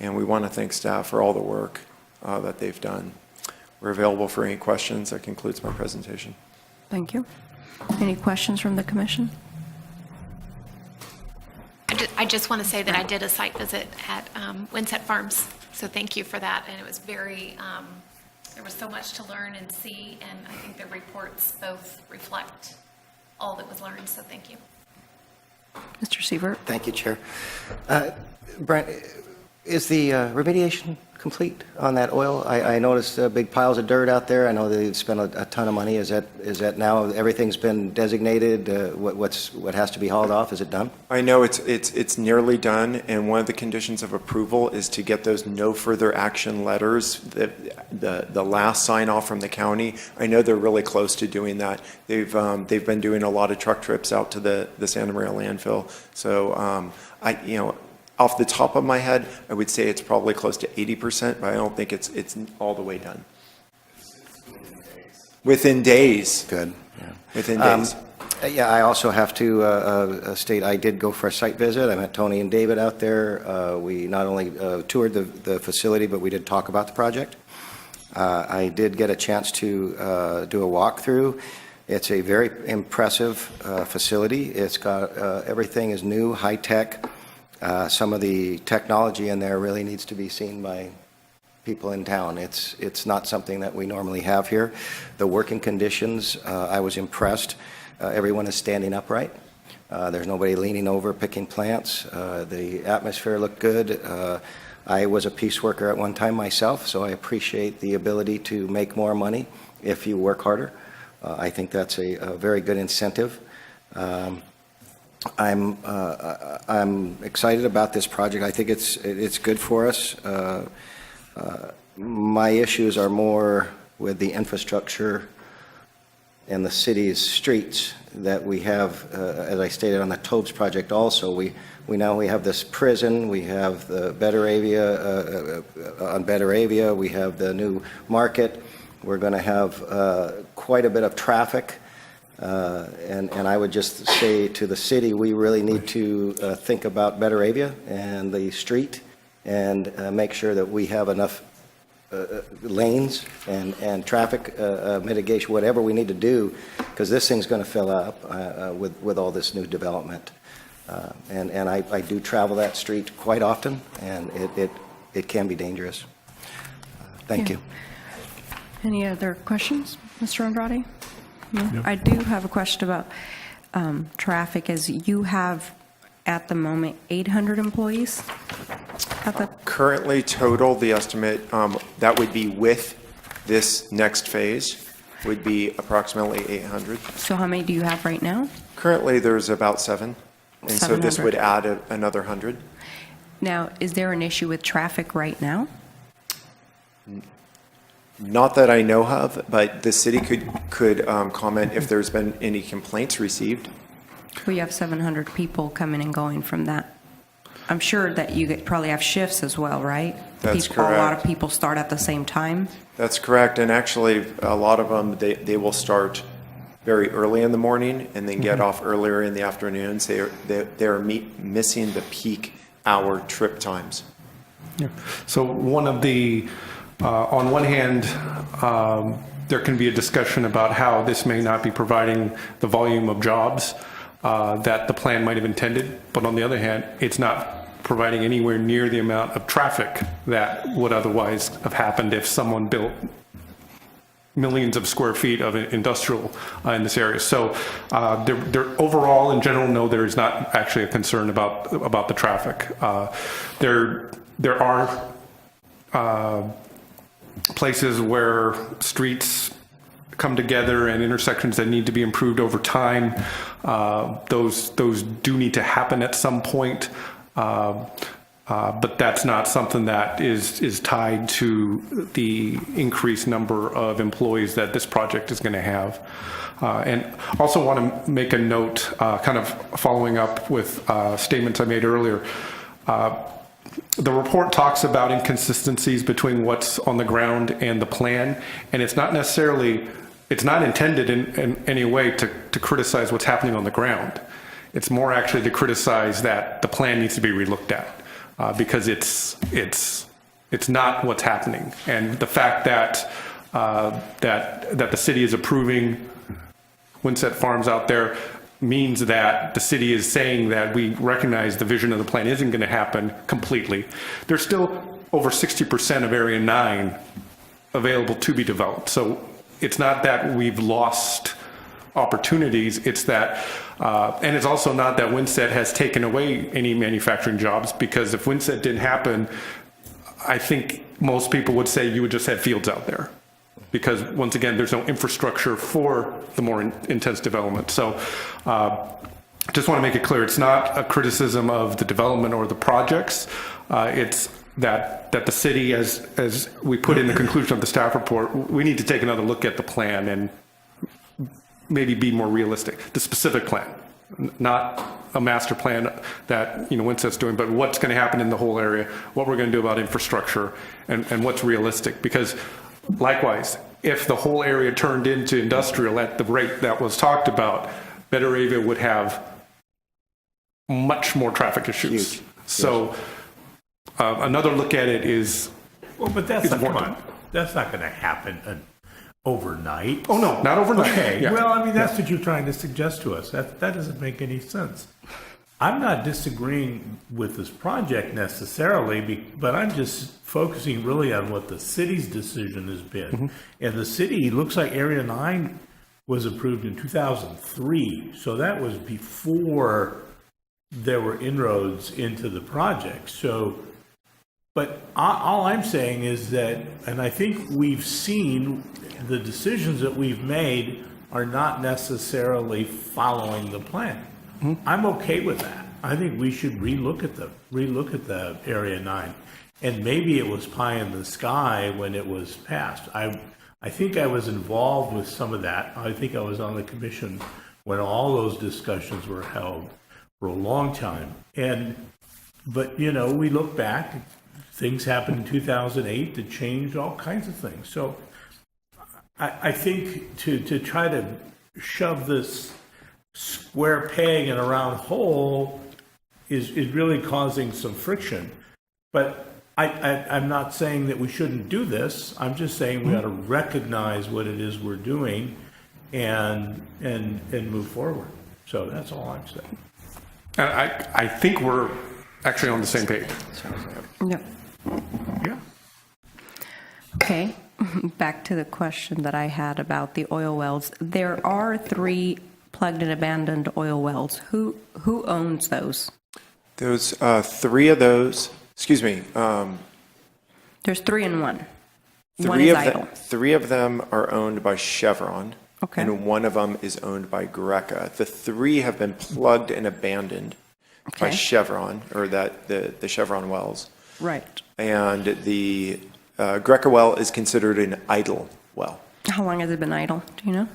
and we want to thank staff for all the work that they've done. We're available for any questions. That concludes my presentation. Thank you. Any questions from the commission? I just want to say that I did a site visit at Windset Farms, so thank you for that. And it was very, there was so much to learn and see, and I think the reports both reflect all that was learned, so thank you. Mr. Sievert? Thank you, Chair. Brent, is the remediation complete on that oil? I noticed big piles of dirt out there. I know they spent a ton of money. Is that now everything's been designated? What has to be hauled off? Is it done? I know it's nearly done, and one of the conditions of approval is to get those no further action letters, the last sign off from the county. I know they're really close to doing that. They've been doing a lot of truck trips out to the Santa Maria landfill. So off the top of my head, I would say it's probably close to 80%, but I don't think it's all the way done. Within days. Good. Yeah. Within days. Yeah, I also have to state I did go for a site visit. I met Tony and David out there. We not only toured the facility, but we did talk about the project. I did get a chance to do a walkthrough. It's a very impressive facility. It's got everything is new, high tech. Some of the technology in there really needs to be seen by people in town. It's not something that we normally have here. The working conditions, I was impressed. Everyone is standing upright. There's nobody leaning over picking plants. The atmosphere looked good. I was a piece worker at one time myself, so I appreciate the ability to make more money if you work harder. I think that's a very good incentive. I'm excited about this project. I think it's good for us. My issues are more with the infrastructure and the city's streets that we have, as I stated on the Tobes project also, we have this prison, we have the BETTERAVIA, on BETTERAVIA, we have the new market. We're going to have quite a bit of traffic. And I would just say to the city, we really need to think about BETTERAVIA and the street and make sure that we have enough lanes and traffic mitigation, whatever we need to do, because this thing's going to fill up with all this new development. And I do travel that street quite often, and it can be dangerous. Thank you. Any other questions, Mr. Andrade? No? I do have a question about traffic, as you have at the moment 800 employees at the... Currently, total, the estimate, that would be with this next phase, would be approximately 800. So how many do you have right now? Currently, there's about 7, and so this 700. would add another 100. Now, is there an issue with traffic right now? Not that I know of, but the city could comment if there's been any complaints received. We have 700 people coming and going from that. I'm sure that you probably have shifts as well, right? That's A lot correct. of people start at the same time. That's correct, and actually, a lot of them, they will start very early in the morning and then get off earlier in the afternoons. They're missing the peak hour trip times. Yeah. So one of the, on one hand, there can be a discussion about how this may not be providing the volume of jobs that the plan might have intended, but on the other hand, it's not providing anywhere near the amount of traffic that would otherwise have happened if someone built millions of square feet of industrial in this area. So there overall, in general, no, there is not actually a concern about the traffic. There are places where streets come together and intersections that need to be improved over time. Those do need to happen at some point, but that's not something that is tied to the increased number of employees that this project is going to have. And also want to make a note, kind of following up with statements I made earlier. The report talks about inconsistencies between what's on the ground and the plan, and it's not necessarily, it's not intended in any way to criticize what's happening on the ground. It's more actually to criticize that the plan needs to be relooked at because it's not what's happening. And the fact that that the city is approving Windset Farms out there means that the city is saying that we recognize the vision of the plan isn't going to happen completely. There's still over 60% of Area 9 available to be developed. So it's not that we've lost opportunities, it's that, and it's also not that Windset has taken away any manufacturing jobs, because if Windset didn't happen, I think most people would say you would just have fields out there. Because once again, there's no infrastructure for the more intense development. So just want to make it clear, it's not a criticism of the development or the projects. It's that the city, as we put in the conclusion of the staff report, we need to take another look at the plan and maybe be more realistic. The specific plan, not a master plan that Windset's doing, but what's going to happen in the whole area, what we're going to do about infrastructure, and what's realistic. Because likewise, if the whole area turned into industrial at the rate that was talked about, BETTERAVIA would have much more traffic issues. Huge. So another look at it is... Well, but that's not, come important. on, that's not going to happen overnight. Oh, no, not overnight. Okay, Yeah. well, I mean, that's what you're trying to suggest to us. That doesn't make any sense. I'm not disagreeing with this project necessarily, but I'm just focusing really on what the city's decision has been. Mm-hmm. And the city, looks like Area 9 was approved in 2003, so that was before there were inroads into the project. So, but all I'm saying is that, and I think we've seen the decisions that we've made are not necessarily following the plan. I'm okay with that. I think we should relook at the Area 9, and maybe it was pie in the sky when it was passed. I think I was involved with some of that. I think I was on the commission when all those discussions were held for a long time. But you know, we look back, things happened in 2008 that changed all kinds of things. So I think to try to shove this square peg in a round hole is really causing some friction. But I'm not saying that we shouldn't do this. I'm just saying we ought to recognize what it is we're doing and move forward. So that's all I'm saying. And I think we're actually on the same page. Yep. Yeah. Okay, back to the question that I had about the oil wells. There are 3 plugged and abandoned oil wells. Who owns those? Those, 3 of those, excuse me, There's 3 and 1. One three is of idle. them, 3 of them are owned by Chevron. Okay. And 1 of them is owned by Greca. The 3 have been plugged and abandoned by Okay. Chevron, or the Chevron wells. Right. And the Greca well is considered an idle well. How long has it been idle? Do you know?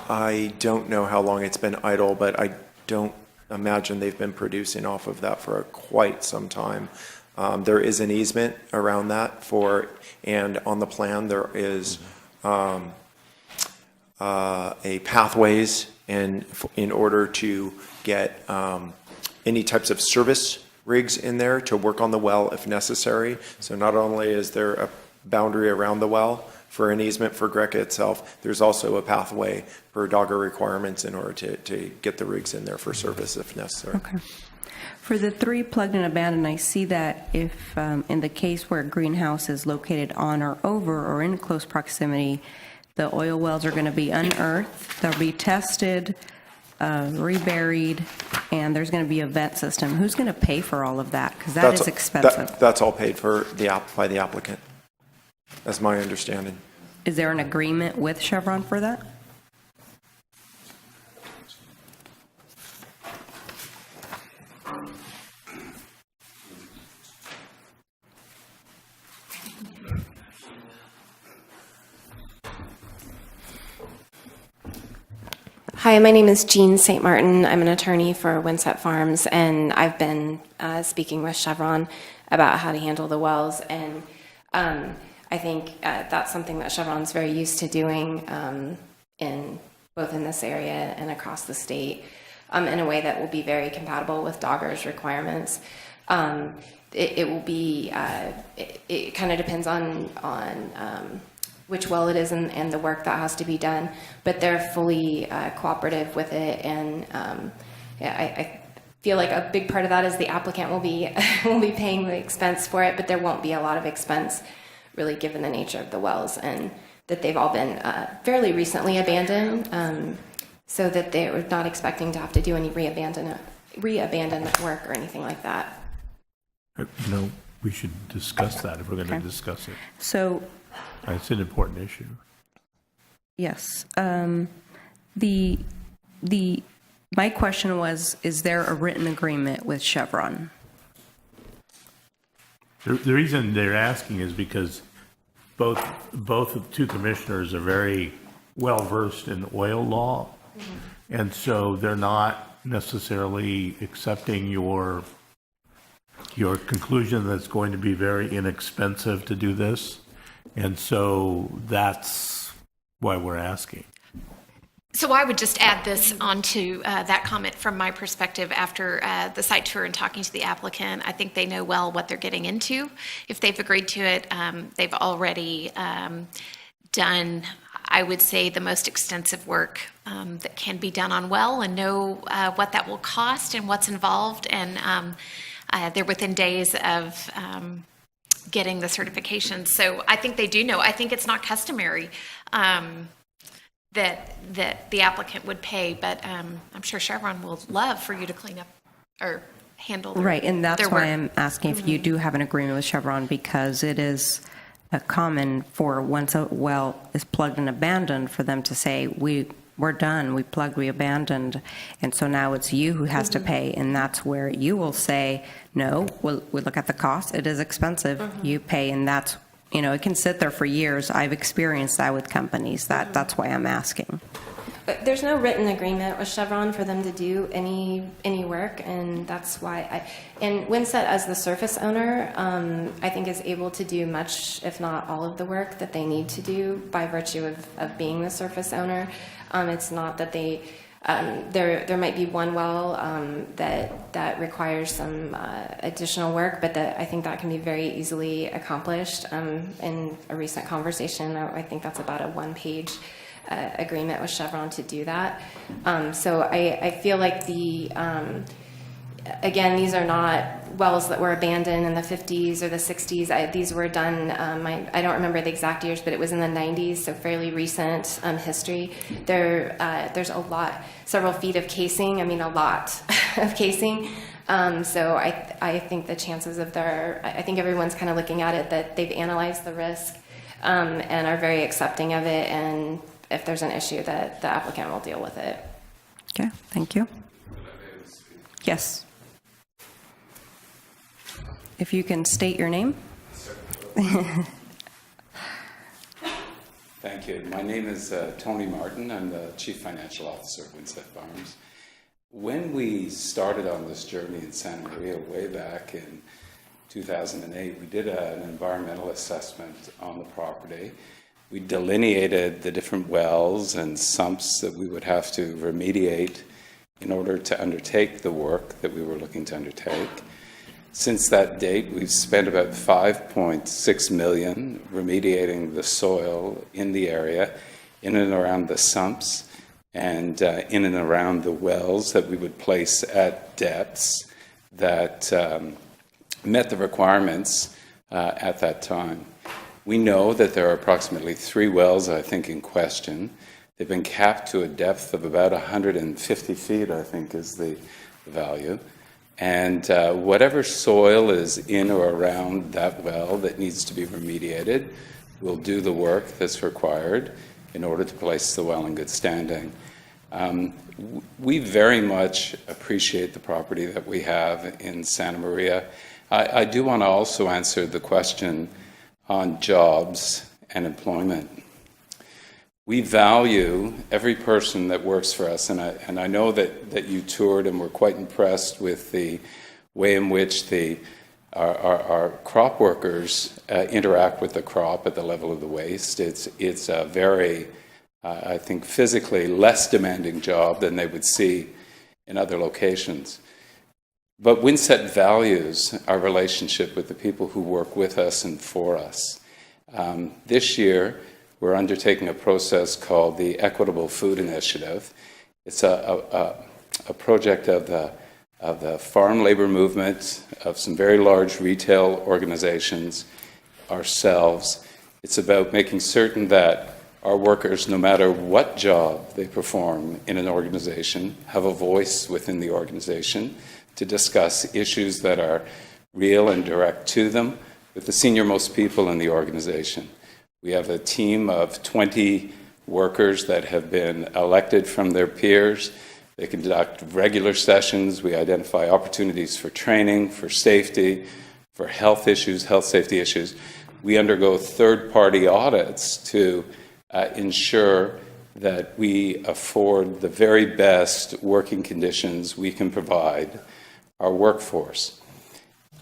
I don't know how long it's been idle, but I don't imagine they've been producing off of that for quite some time. There is an easement around that and on the plan there is a pathways in order to get any types of service rigs in there to work on the well if necessary. So not only is there a boundary around the well for an easement for Greca itself, there's also a pathway for Dogger requirements in order to get the rigs in there for service if necessary. Okay. For the 3 plugged and abandoned, I see that if, in the case where a greenhouse is located on or over or in close proximity, the oil wells are going to be unearthed, they'll be tested, reburied, and there's going to be a vent system. Who's going to pay for all of that? Because that is expensive. That's all paid for by the applicant. That's my understanding. Is there an agreement with Chevron for that? Hi, my name is Jean St. Martin. I'm an attorney for Windset Farms, and I've been speaking with Chevron about how to handle the wells. And I think that's something that Chevron's very used to doing both in this area and across the state in a way that will be very compatible with Dogger's requirements. It will be, it kind of depends on which well it is and the work that has to be done, but they're fully cooperative with it, and I feel like a big part of that is the applicant will be paying the expense for it, but there won't be a lot of expense really given the nature of the wells and that they've all been fairly recently abandoned, so that they're not expecting to have to do any re-abandonment work or anything like that. We should discuss that if we're going to Okay. discuss it. So, It's an important issue. yes. My question was, is there a written agreement with Chevron? The reason they're asking is because both of the 2 commissioners are very well versed in oil law, and so they're not necessarily accepting your conclusion that it's going to be very inexpensive to do this, and so that's why we're asking. So I would just add this onto that comment from my perspective after the site tour and talking to the applicant. I think they know well what they're getting into. If they've agreed to it, they've already done, I would say, the most extensive work that can be done on well, and know what that will cost and what's involved. And they're within days of getting the certification. So I think they do know. I think it's not customary that the applicant would pay, but I'm sure Chevron will love for you to clean up or handle their, Right, and that's their why work. I'm asking if you do have an agreement with Chevron, because it is common for once a well is plugged and abandoned for them to say, we're done, we plugged, we abandoned, and so now it's you who has to pay, and that's where you will say, no, we look at the cost, it is expensive, you pay, and that's you know, it can sit there for years. I've experienced that with companies. That's why I'm asking. But there's no written agreement with Chevron for them to do any work, and that's why and Windset, as the surface owner, I think is able to do much, if not all of the work that they need to do by virtue of being the surface owner. It's not that they, there might be one well that requires some additional work, but I think that can be very easily accomplished. In a recent conversation, I think that's about a one-page agreement with Chevron to do that. So I feel like again, these are not wells that were abandoned in the 50s or the 60s. These were done, I don't remember the exact years, but it was in the 90s, so fairly recent history. There's several feet of casing, a lot of casing. So I think the chances of I think everyone's kind of looking at it that they've analyzed the risk and are very accepting of it, and if there's an issue, that the applicant will deal with it. Okay, thank you. Yes. If you can state your name. Thank you. My name is Tony Martin. I'm the Chief Financial Officer of Windset Farms. When we started on this journey in Santa Maria way back in 2008, we did an environmental assessment on the property. We delineated the different wells and sumps that we would have to remediate in order to undertake the work that we were looking to undertake. Since that date, we've spent about $5.6 million remediating the soil in the area, in and around the sumps, and in and around the wells that we would place at depths that met the requirements at that time. We know that there are approximately 3 wells, I think, in question. They've been capped to a depth of about 150 feet, I think, is the value. And whatever soil is in or around that well that needs to be remediated, we'll do the work that's required in order to place the well in good standing. We very much appreciate the property that we have in Santa Maria. I do want to also answer the question on jobs and employment. We value every person that works for us, and I know that you toured and were quite impressed with the way in which our crop workers interact with the crop at the level of the waste. It's a very, I think, physically less demanding job than they would see in other locations. But Windset values our relationship with the people who work with us and for us. This year, we're undertaking a process called the Equitable Food Initiative. It's a project of the farm labor movement, of some very large retail organizations, ourselves. It's about making certain that our workers, no matter what job they perform in an organization, have a voice within the organization to discuss issues that are real and direct to them with the senior-most people in the organization. We have a team of 20 workers that have been elected from their peers. They conduct regular sessions. We identify opportunities for training, for safety, for health issues, health safety issues. We undergo third-party audits to ensure that we afford the very best working conditions we can provide our workforce.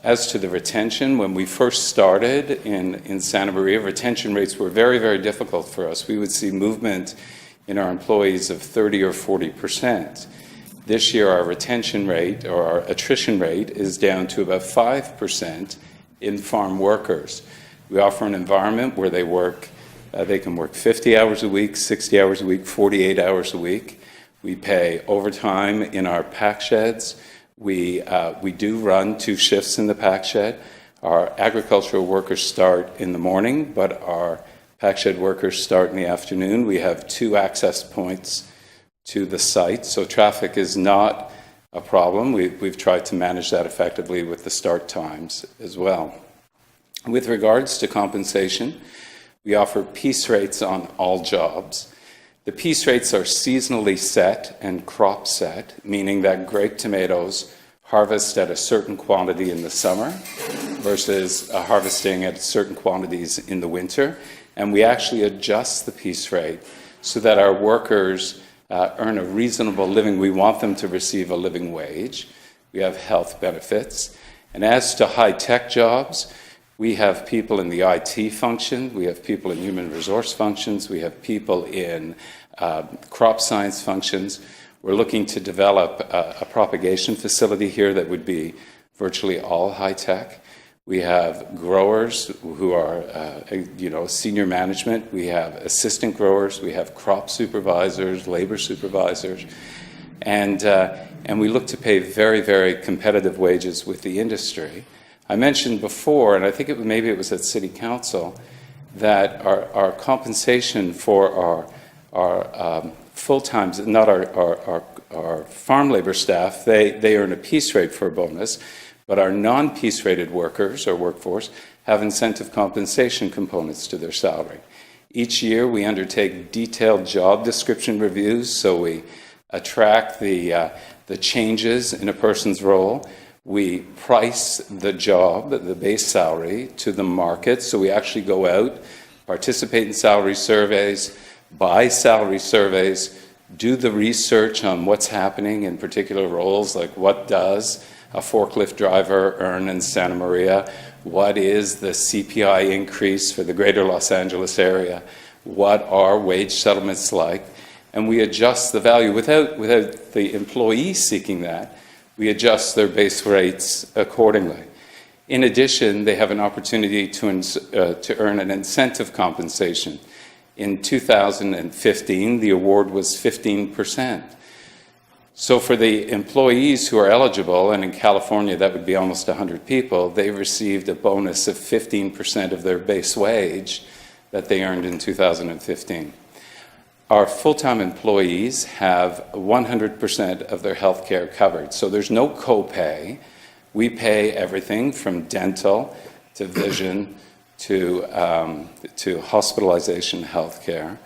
As to the retention, when we first started in Santa Maria, retention rates were very, very difficult for us. We would see movement in our employees of 30 or 40%. This year, our retention rate, or our attrition rate, is down to about 5% in farm workers. We offer an environment where they can work 50 hours a week, 60 hours a week, 48 hours a week. We pay overtime in our pack sheds. We do run 2 shifts in the pack shed. Our agricultural workers start in the morning, but our pack shed workers start in the afternoon. We have 2 access points to the site, so traffic is not a problem. We've tried to manage that effectively with the start times as well. With regards to compensation, we offer piece rates on all jobs. The piece rates are seasonally set and crop set, meaning that grape tomatoes harvest at a certain quantity in the summer versus harvesting at certain quantities in the winter. And we actually adjust the piece rate so that our workers earn a reasonable living. We want them to receive a living wage. We have health benefits. And as to high-tech jobs, we have people in the IT function, we have people in human resource functions, we have people in crop science functions. We're looking to develop a propagation facility here that would be virtually all high-tech. We have growers who are, senior management. We have assistant growers. We have crop supervisors, labor supervisors. And we look to pay very, very competitive wages with the industry. I mentioned before, and I think maybe it was at City Council, that our compensation for our full-time, not our farm labor staff, they earn a piece rate for a bonus, but our non-piece rated workers or workforce have incentive compensation components to their salary. Each year we undertake detailed job description reviews, so we track the changes in a person's role. We price the job, the base salary, to the market, so we actually go out, participate in salary surveys, buy salary surveys, do the research on what's happening in particular roles, like what does a forklift driver earn in Santa Maria, what is the CPI increase for the greater Los Angeles area, what are wage settlements like, and we adjust the value without the employee seeking that. We adjust their base rates accordingly. In addition, they have an opportunity to earn an incentive compensation. In 2015, the award was 15%. So for the employees who are eligible, and in California that would be almost 100 people, they received a bonus of 15% of their base wage that they earned in 2015. Our full-time employees have 100% of their health care covered, so there's no copay. We pay everything from dental to vision to hospitalization health care.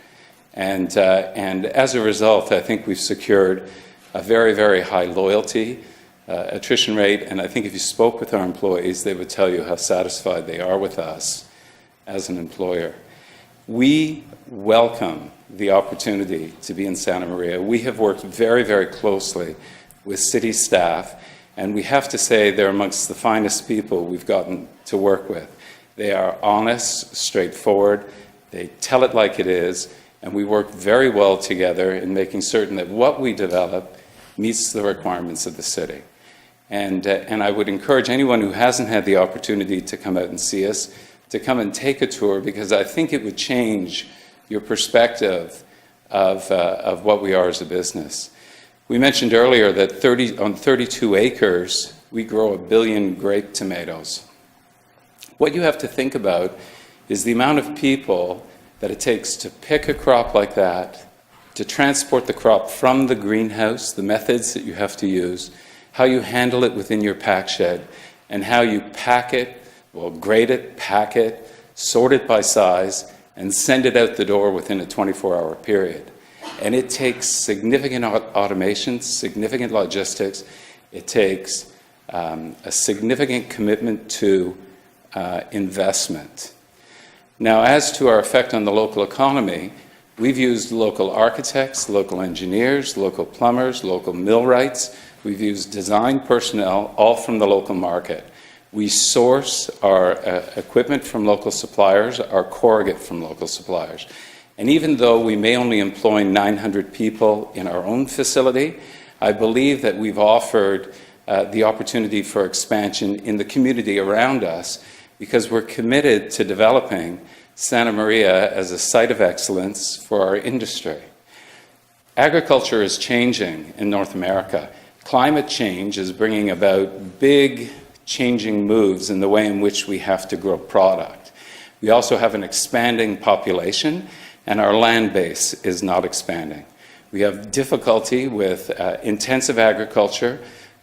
And as a result, I think we've secured a very, very high loyalty, attrition rate, and I think if you spoke with our employees, they would tell you how satisfied they are with us as an employer. We welcome the opportunity to be in Santa Maria. We have worked very, very closely with city staff, and we have to say they're amongst the finest people we've gotten to work with. They are honest, straightforward, they tell it like it is, and we work very well together in making certain that what we develop meets the requirements of the city. And I would encourage anyone who hasn't had the opportunity to come out and see us to come and take a tour, because I think it would change your perspective of what we are as a business. We mentioned earlier that on 32 acres, we grow 1 billion grape tomatoes. What you have to think about is the amount of people that it takes to pick a crop like that, to transport the crop from the greenhouse, the methods that you have to use, how you handle it within your pack shed, and how you pack it, grade it, pack it, sort it by size, and send it out the door within a 24-hour period. And it takes significant automation, significant logistics. It takes a significant commitment to investment. Now, as to our effect on the local economy, we've used local architects, local engineers, local plumbers, local millwrights. We've used design personnel, all from the local market. We source our equipment from local suppliers, our corrugate from local suppliers. And even though we may only employ 900 people in our own facility, I believe that we've offered the opportunity for expansion in the community around us, because we're committed to developing Santa Maria as a site of excellence for our industry. Agriculture is changing in North America. Climate change is bringing about big changing moves in the way in which we have to grow product. We also have an expanding population, and our land base is not expanding. We have difficulty with intensive agriculture,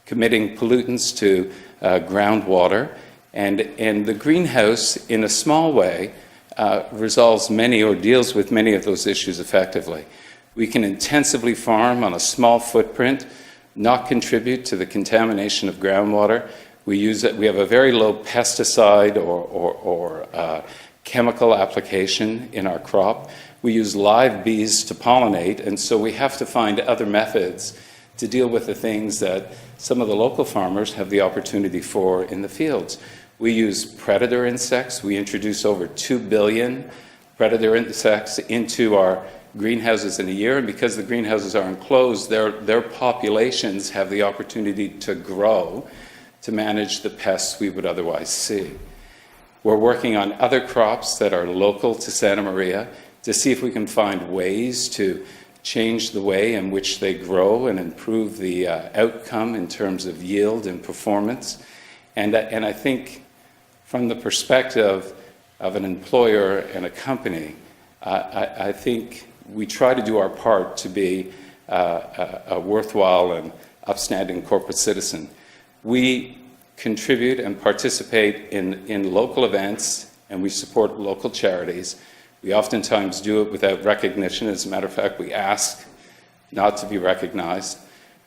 committing pollutants to groundwater, and the greenhouse, in a small way, resolves many or deals with many of those issues effectively. We can intensively farm on a small footprint, not contribute to the contamination of groundwater. We have a very low pesticide or chemical application in our crop. We use live bees to pollinate, and so we have to find other methods to deal with the things that some of the local farmers have the opportunity for in the fields. We use predator insects. We introduce over 2 billion predator insects into our greenhouses in a year, and because the greenhouses are enclosed, their populations have the opportunity to grow to manage the pests we would otherwise see. We're working on other crops that are local to Santa Maria to see if we can find ways to change the way in which they grow and improve the outcome in terms of yield and performance. And I think from the perspective of an employer and a company, I think we try to do our part to be a worthwhile and upstanding corporate citizen. We contribute and participate in local events, and we support local charities. We oftentimes do it without recognition. As a matter of fact, we ask not to be recognized,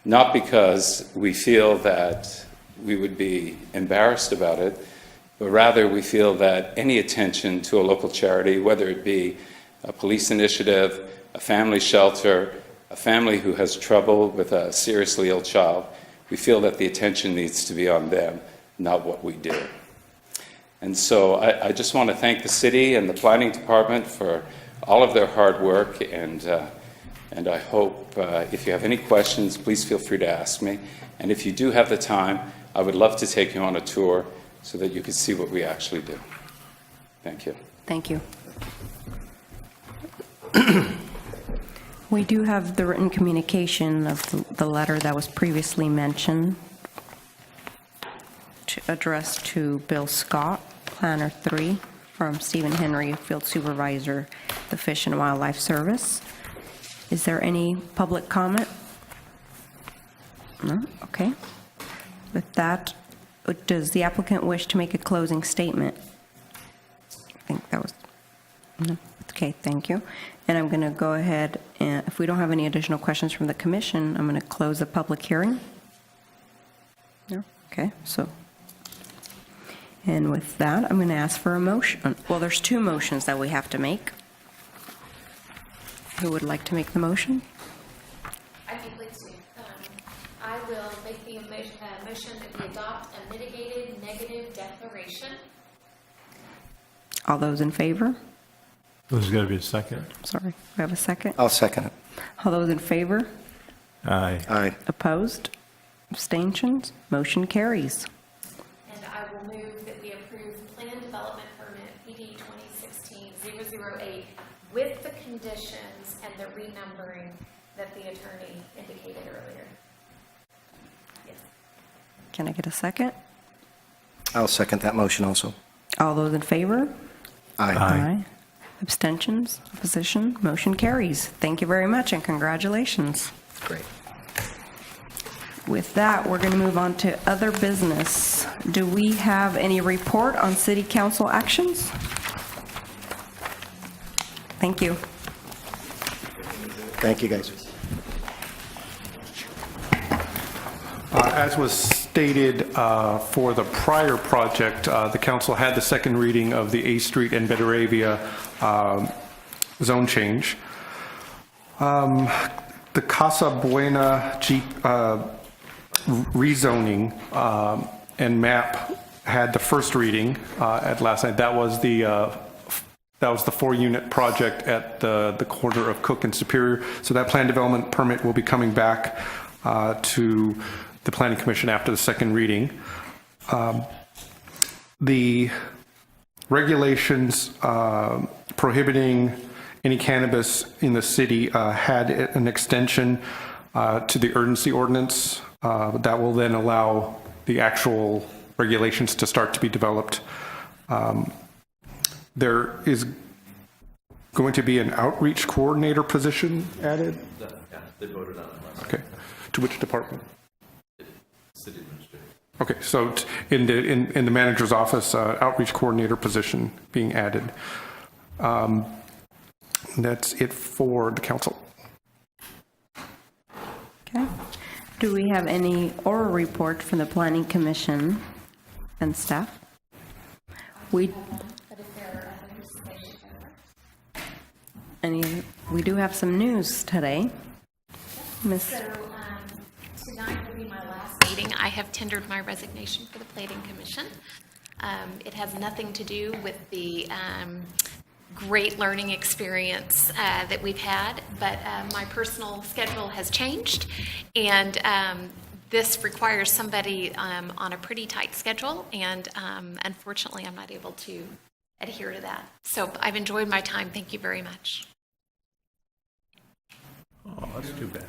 not because we feel that we would be embarrassed about it, but rather we feel that any attention to a local charity, whether it be a police initiative, a family shelter, a family who has trouble with a seriously ill child, we feel that the attention needs to be on them, not what we do. And so I just want to thank the city and the planning department for all of their hard work, and I hope if you have any questions, please feel free to ask me. And if you do have the time, I would love to take you on a tour so that you can see what we actually do. Thank you. Thank you. We do have the written communication of the letter that was previously mentioned, addressed to Bill Scott, Planner 3, from Stephen Henry, Field Supervisor, the Fish and Wildlife Service. Is there any public comment? No? Okay. With that, does the applicant wish to make a closing statement? I think that was, no? Okay, thank you. And I'm going to go ahead, and if we don't have any additional questions from the commission, I'm going to close the public hearing. No? Okay, so, and with that, I'm going to ask for a motion. Well, there's two motions that we have to make. Who would like to make the motion? I'd be pleased to. I will make the motion that we adopt a mitigated negative declaration. All those in favor? There's got to be a second. Sorry, we have a second? I'll second it. All those in favor? Aye. Aye. Opposed? Abstentions? Motion carries. And I will move that we approve Plan Development Permit PD 2016-008 with the conditions and the renumbering that the attorney indicated earlier. Yes. Can I get a second? I'll second that motion also. All those in favor? Aye. Abstentions? Opposition? Motion carries. Thank you very much and congratulations. Great. With that, we're going to move on to other business. Do we have any report on city council actions? Thank you. Thank you, guys. As was stated for the prior project, the council had the second reading of the A Street and BETTERAVIA zone change. The Casa Buena rezoning and map had the first reading at last night. That was the 4-unit project at the corner of Cook and Superior. So that plan development permit will be coming back to the Planning Commission after the second reading. The regulations prohibiting any cannabis in the city had an extension to the urgency ordinance that will then allow the actual regulations to start to be developed. There is going to be an outreach coordinator position added? Yeah, they voted on it last Okay. To which department? City administrator. Okay, so in the manager's office, outreach coordinator position being added. That's it for the council. Okay. Do we have any oral report from the Planning Commission and staff. We do have some news today. Miss. So tonight will be my last meeting. I have tendered my resignation for the Planning Commission. It has nothing to do with the great learning experience that we've had, but my personal schedule has changed, and this requires somebody on a pretty tight schedule, and unfortunately, I'm not able to adhere to that. So I've enjoyed my time. Thank you very much. Oh, that's too bad.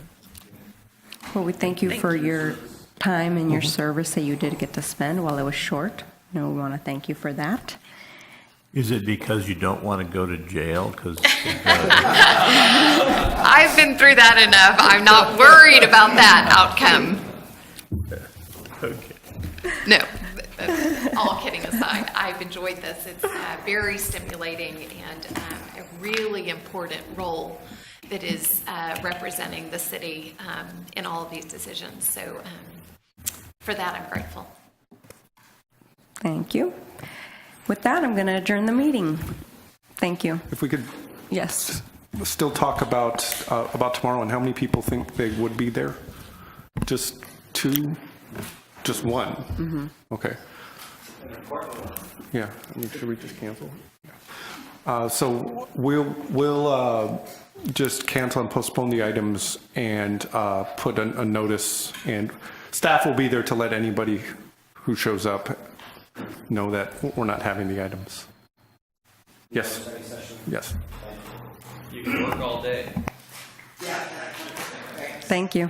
Well, we thank you for your time and your service that you did get to spend while it was short. We want to thank you for that. Is it because you don't want to go to jail? Because I've been through that enough. I'm not worried about that outcome. okay. No, all kidding aside, I've enjoyed this. It's very stimulating and a really important role that is representing the city in all of these decisions. So for that, I'm grateful. Thank you. With that, I'm going to adjourn the meeting. Thank you. If we could Yes. still talk about tomorrow and how many people think they would be there? Just two? Just one? Mm-hmm. Okay. Yeah, I mean, should we just cancel? So we'll just cancel and postpone the items and put a notice, and staff will be there to let anybody who shows up know that we're not having the items. Yes. Yes. You can work all day. Thank you.